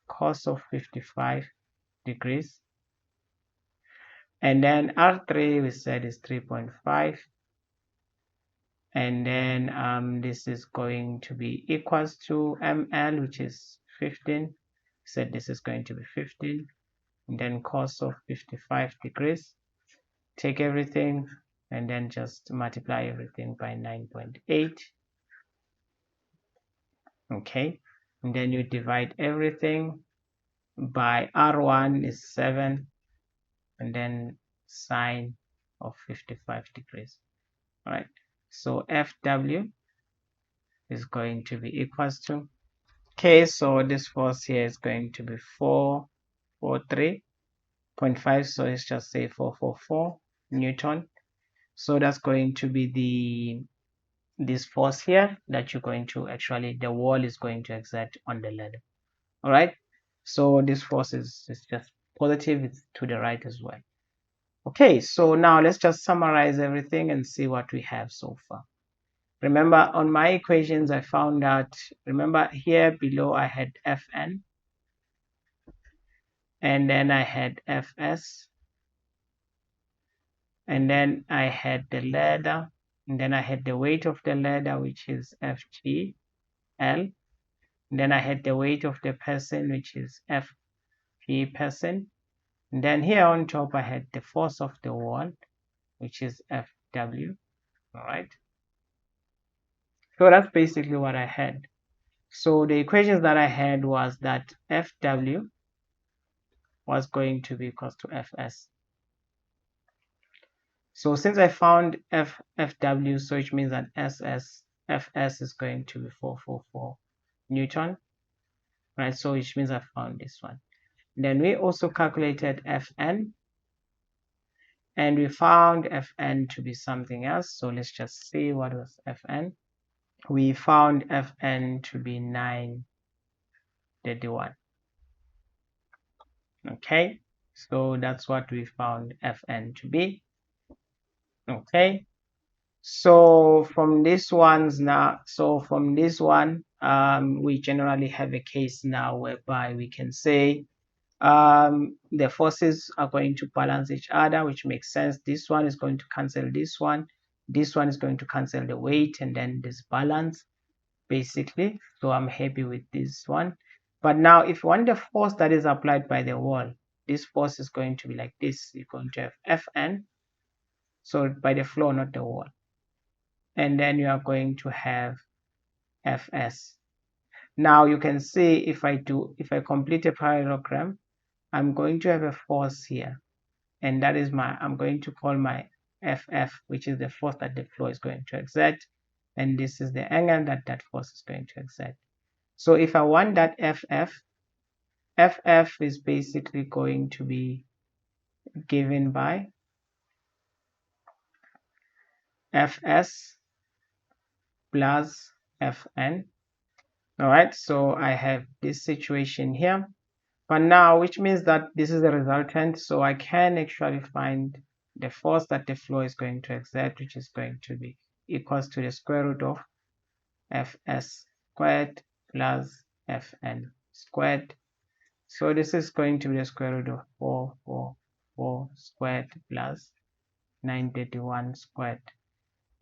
cos of 55 degrees, and then R3 we said is 3.5, and then this is going to be equals to ML, which is 15. Said this is going to be 15, and then cos of 55 degrees. Take everything and then just multiply everything by 9.8. Okay, and then you divide everything by R1 is 7, and then sine of 55 degrees. All right, so FW is going to be equals to, okay, so this force here is going to be 443.5, so let's just say 444 Newton. So that's going to be this force here that you're going to actually, the wall is going to exert on the ladder. All right, so this force is just positive, it's to the right as well. Okay, so now let's just summarize everything and see what we have so far. Remember, on my equations I found out, remember here below I had Fn, and then I had Fs, and then I had the ladder, and then I had the weight of the ladder, which is FGL, and then I had the weight of the person, which is FP person, and then here on top I had the force of the wall, which is FW. All right, so that's basically what I had. So the equations that I had was that FW was going to be equals to Fs. So since I found FW, so which means that Fs is going to be 444 Newton, right? So which means I found this one. Then we also calculated Fn, and we found Fn to be something else. So let's just see what was Fn. We found Fn to be 931. Okay, so that's what we found Fn to be. Okay, so from this ones now, we generally have a case now whereby we can say the forces are going to balance each other, which makes sense. This one is going to cancel this one is going to cancel the weight, and then this balance basically. So I'm happy with this one. But now if you want the force that is applied by the wall, this force is going to be like this. You're going to have Fn, so by the floor, not the wall, and then you are going to have Fs. Now you can see if I complete a parallelogram, I'm going to have a force here, and that is I'm going to call my Ff, which is the force that the floor is going to exert, and this is the angle that that force is going to exert. So if I want that Ff is basically going to be given by Fs plus Fn. All right, so I have this situation here, but now, which means that this is the resultant, so I can actually find the force that the floor is going to exert, which is going to be equals to the square root of Fs squared plus Fn squared. So this is going to be the square root of 444 squared plus 931 squared.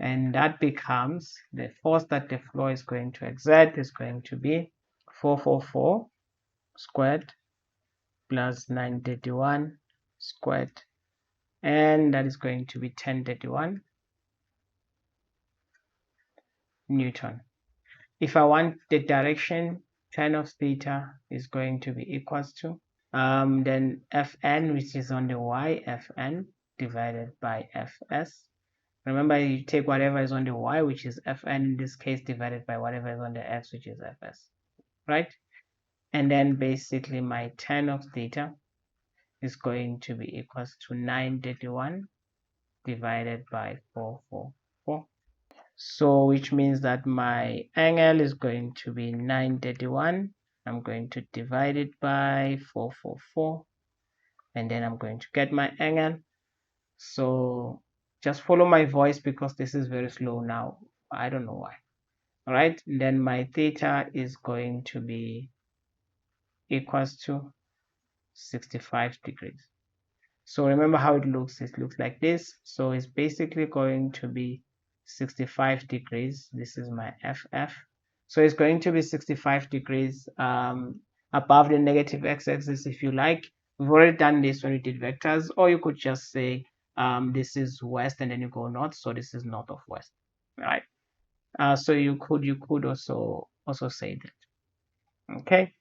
And that becomes the force that the floor is going to exert is going to be 444 squared plus 931 squared. And that is going to be 1031 Newton. If I want the direction, tan of theta is going to be equals to then Fn, which is on the y, Fn divided by Fs. Remember, you take whatever is on the y, which is Fn in this case, divided by whatever is on the x, which is Fs, right? And then basically my tan of theta is going to be equals to 931 divided by 444. So which means that my angle is going to be 931. I'm going to divide it by 444, and then I'm going to get my angle. So just follow my voice because this is very slow now. I don't know why. All right, then my theta is going to be equals to 65 degrees. So remember how it looks like this. So it's basically going to be 65 degrees. This is my FF. So it's going to be 65 degrees above the negative x-axis if you like. We've already done this when we did vectors, or you could just say this is west and then you go north, so this is north of west, right? So you could also say that. Okay.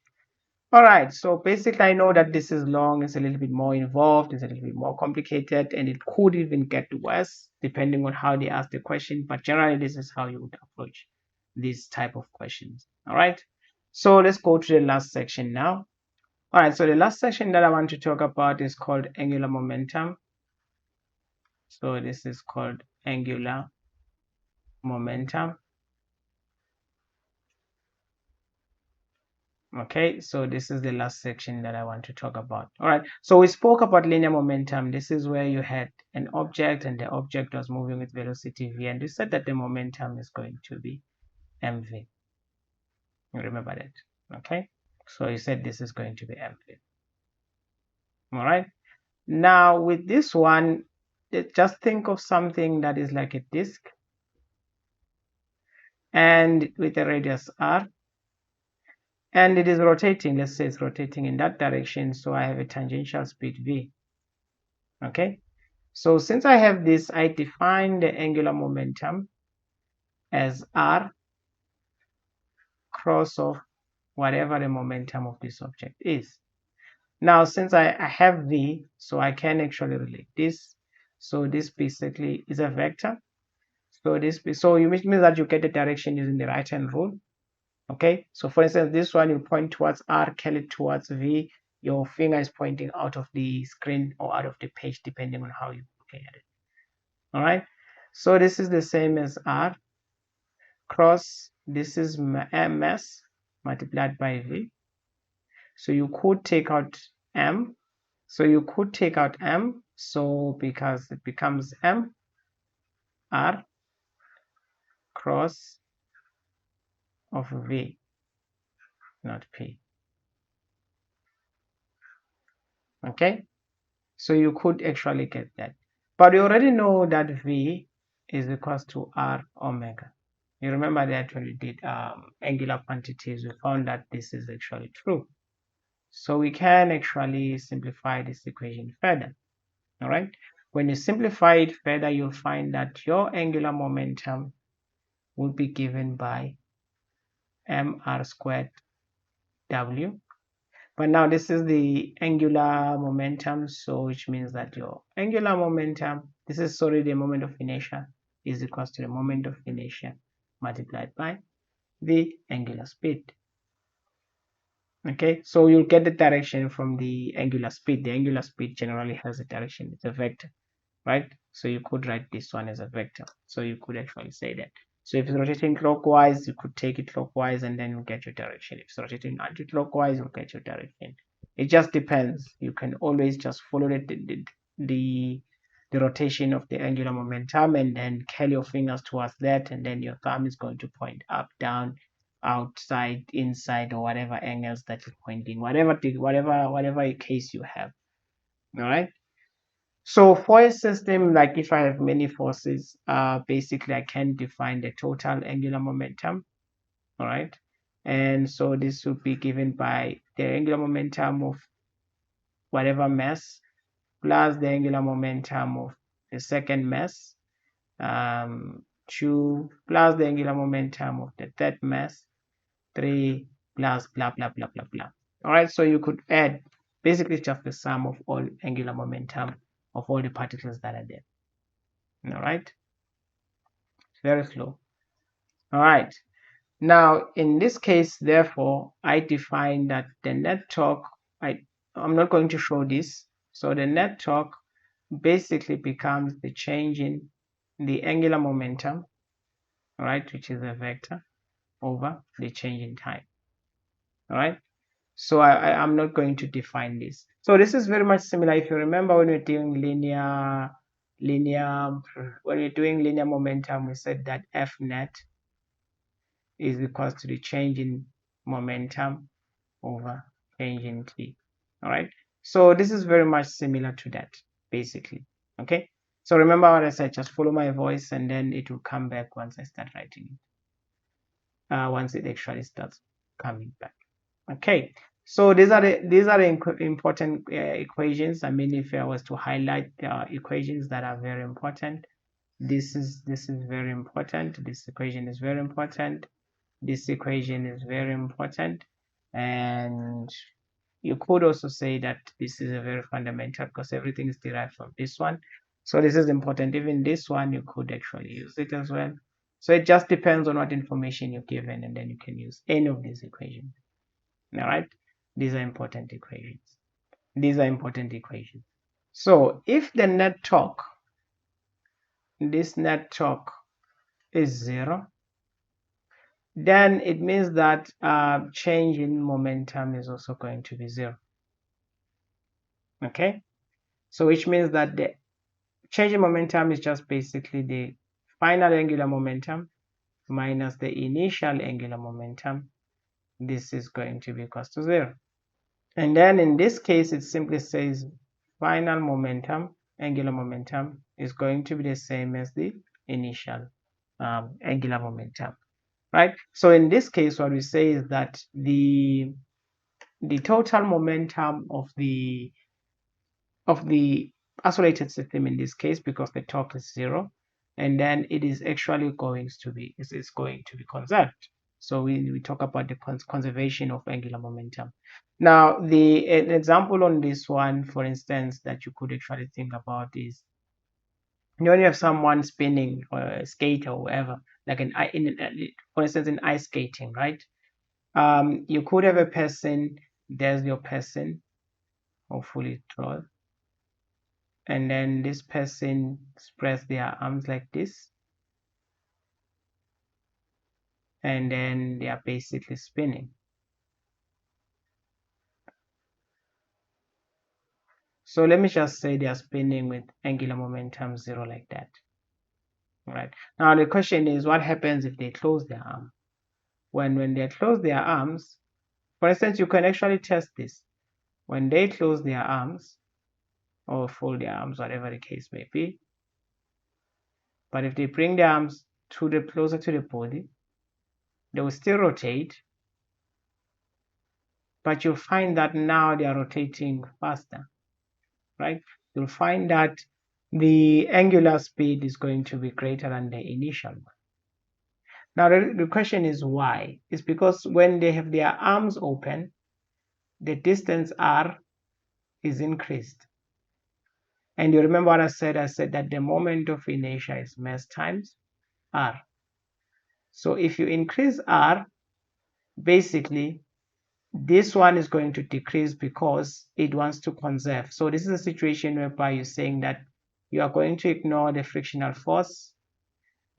All right. So basically, I know that this is long. It's a little bit more involved. It's a little bit more complicated, and it could even get worse depending on how they ask the question. But generally, this is how you would approach these type of questions. All right. So let's go to the last section now. All right. So the last section that I want to talk about is called angular momentum. So this is called angular momentum. Okay, so this is the last section that I want to talk about. All right, so we spoke about linear momentum. This is where you had an object and the object was moving with velocity v, and you said that the momentum is going to be mv. Remember that. Okay, so you said this is going to be mv. All right, now with this one, just think of something that is like a disk and with a radius r, and it is rotating. Let's say it's rotating in that direction, so I have a tangential speed v. Okay, so since I have this, I define the angular momentum as r cross of whatever the momentum of this object is. Now, since I have v, so I can actually relate this. So this basically is a vector. So which means that you get the direction using the right hand rule. Okay, so for instance, this one you point towards r, curl it towards v. Your finger is pointing out of the screen or out of the page, depending on how you're looking at it. All right, so this is the same as r cross, this is ms multiplied by v. So you could take out m. So because it becomes m r cross of v, not p. Okay, so you could actually get that, but you already know that v is equals to r omega. You remember that when we did angular quantities, we found that this is actually true. So we can actually simplify this equation further. All right, when you simplify it further, you'll find that your angular momentum will be given by mr squared w. But now this is the angular momentum, so which means that your angular momentum, this is sorry, the moment of inertia, is equals to the moment of inertia multiplied by the angular speed. Okay, so you'll get the direction from the angular speed. The angular speed generally has a direction, it's a vector, right? So you could write this one as a vector. So you could actually say that. So if it's rotating clockwise, you could take it clockwise and then you'll get your direction. If it's rotating anti-clockwise, you'll get your direction. It just depends. You can always just follow the rotation of the angular momentum and then curl your fingers towards that, and then your thumb is going to point up, down, outside, inside, or whatever angles that you're pointing, whatever case you have. All right. So for a system, like if I have many forces, basically I can define the total angular momentum. All right. And so this will be given by the angular momentum of whatever mass plus the angular momentum of the second mass, 2 plus the angular momentum of the third mass, 3 plus blah, blah, blah, blah, blah. All right. So you could add basically just the sum of all angular momentum of all the particles that are there. All right, very slow. All right, now in this case, therefore, I define that the net torque, I'm not going to show this, so the net torque basically becomes the change in the angular momentum, all right, which is a vector, over the change in time. All right, so I'm not going to define this. So this is very much similar. If you remember when we're doing linear momentum, we said that F net is equals to the change in momentum over change in t. All right, so this is very much similar to that basically. Okay, so remember what I said, just follow my voice and then it will come back once I start writing it, once it actually starts coming back. Okay, so these are the important equations. I mean, if I was to highlight equations that are very important, This is very important. This equation is very important. This equation is very important. And you could also say that this is a very fundamental because everything is derived from this one. So this is important. Even this one, you could actually use it as well. So it just depends on what information you're given, and then you can use any of these equations. All right. These are important equations. These are important equations. So if the net torque, this net torque is 0, then it means that change in momentum is also going to be 0. Okay, so which means that the change in momentum is just basically the final angular momentum minus the initial angular momentum. This is going to be equals to 0. And then in this case, it simply says final momentum, angular momentum, is going to be the same as the initial angular momentum, right? So in this case, what we say is that the total momentum of the isolated system in this case, because the torque is 0, and then it is actually going to be conserved. So we talk about the conservation of angular momentum. Now, an example on this one, for instance, that you could actually think about is, when you have someone spinning or a skater or whatever, like for instance, in ice skating, right? You could have a person, there's your person, hopefully tall, and then this person spreads their arms like this, and then they are basically spinning. So let me just say they are spinning with angular momentum 0 like that. Right. Now the question is, what happens if they close their arm? When they close their arms, for instance, you can actually test this. When they close their arms or fold their arms, whatever the case may be, but if they bring their arms closer to the body, they will still rotate, but you'll find that now they are rotating faster, right? You'll find that the angular speed is going to be greater than the initial one. Now, the question is why? It's because when they have their arms open, the distance r is increased. And you remember what I said? I said that the moment of inertia is mass times r. So if you increase r, basically, this one is going to decrease because it wants to conserve. So this is a situation whereby you're saying that you are going to ignore the frictional force.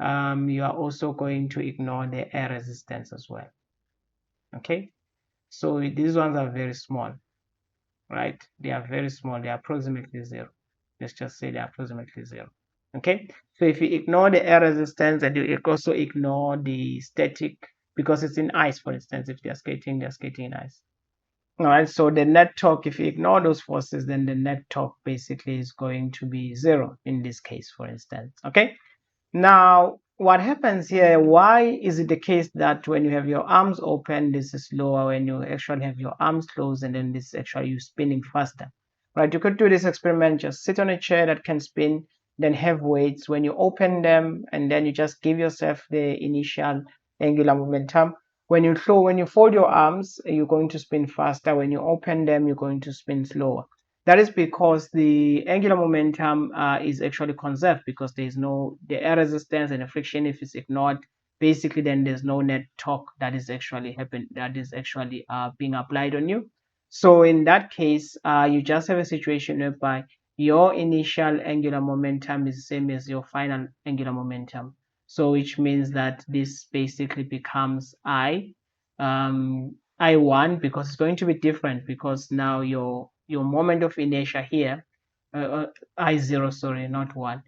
You are also going to ignore the air resistance as well. Okay, so these ones are very small, right? They are very small. They are approximately 0. Let's just say they are approximately 0. Okay, so if you ignore the air resistance and you also ignore the static, because it's in ice, for instance, if they're skating in ice. All right, so the net torque, if you ignore those forces, then the net torque basically is going to be 0 in this case, for instance. Okay, now what happens here, why is it the case that when you have your arms open, this is lower, when you actually have your arms closed, and then this is actually you spinning faster, right? You could do this experiment, just sit on a chair that can spin, then have weights. When you open them, and then you just give yourself the initial angular momentum. When you fold your arms, you're going to spin faster. When you open them, you're going to spin slower. That is because the angular momentum is actually conserved, because there is the air resistance and the friction. If it's ignored, basically then there's no net torque that is actually being applied on you. So in that case, you just have a situation whereby your initial angular momentum is the same as your final angular momentum. So which means that this basically becomes I1, because it's going to be different, because now your moment of inertia here, I0, sorry, not 1.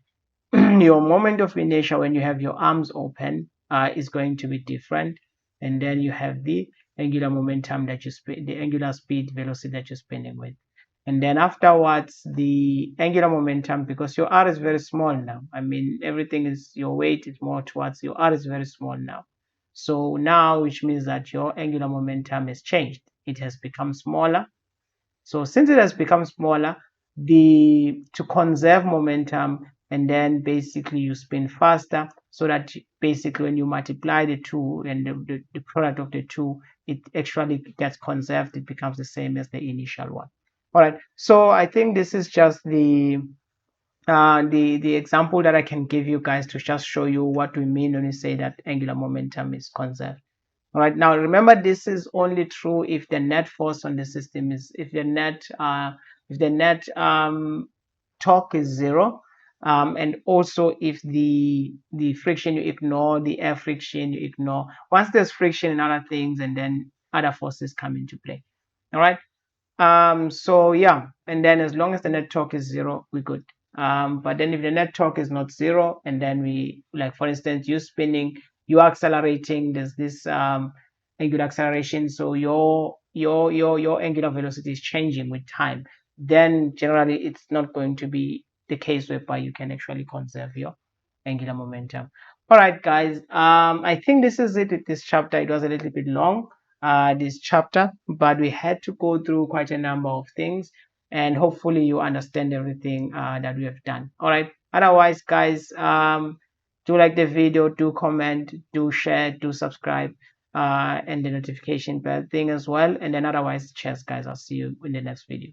Your moment of inertia when you have your arms open is going to be different, and then you have the angular momentum that the angular speed velocity that you're spinning with. And then afterwards, the angular momentum, because your r is very small now. I mean, everything is, your weight is more towards, your r is very small now. So now, which means that your angular momentum has changed. It has become smaller. So since it has become smaller, to conserve momentum, and then basically you spin faster, so that basically when you multiply the two and the product of the two, it actually gets conserved. It becomes the same as the initial one. All right, so I think this is just the example that I can give you guys to just show you what we mean when we say that angular momentum is conserved. All right, now remember, this is only true if the net force on the system is, if the net torque is zero, and also if the friction you ignore, the air friction you ignore. Once there's friction and other things, and then other forces come into play. All right, so yeah, and then as long as the net torque is zero, we're good. But then if the net torque is not zero, and then we, like for instance, you spinning, you accelerating, there's this angular acceleration, so your angular velocity is changing with time, then generally it's not going to be the case whereby you can actually conserve your angular momentum. All right, guys, I think this is it with this chapter. It was a little bit long, this chapter, but we had to go through quite a number of things, and hopefully you understand everything that we have done. All right, otherwise, guys, do like the video, do comment, do share, do subscribe, and the notification bell thing as well. And then otherwise, cheers, guys. I'll see you in the next video.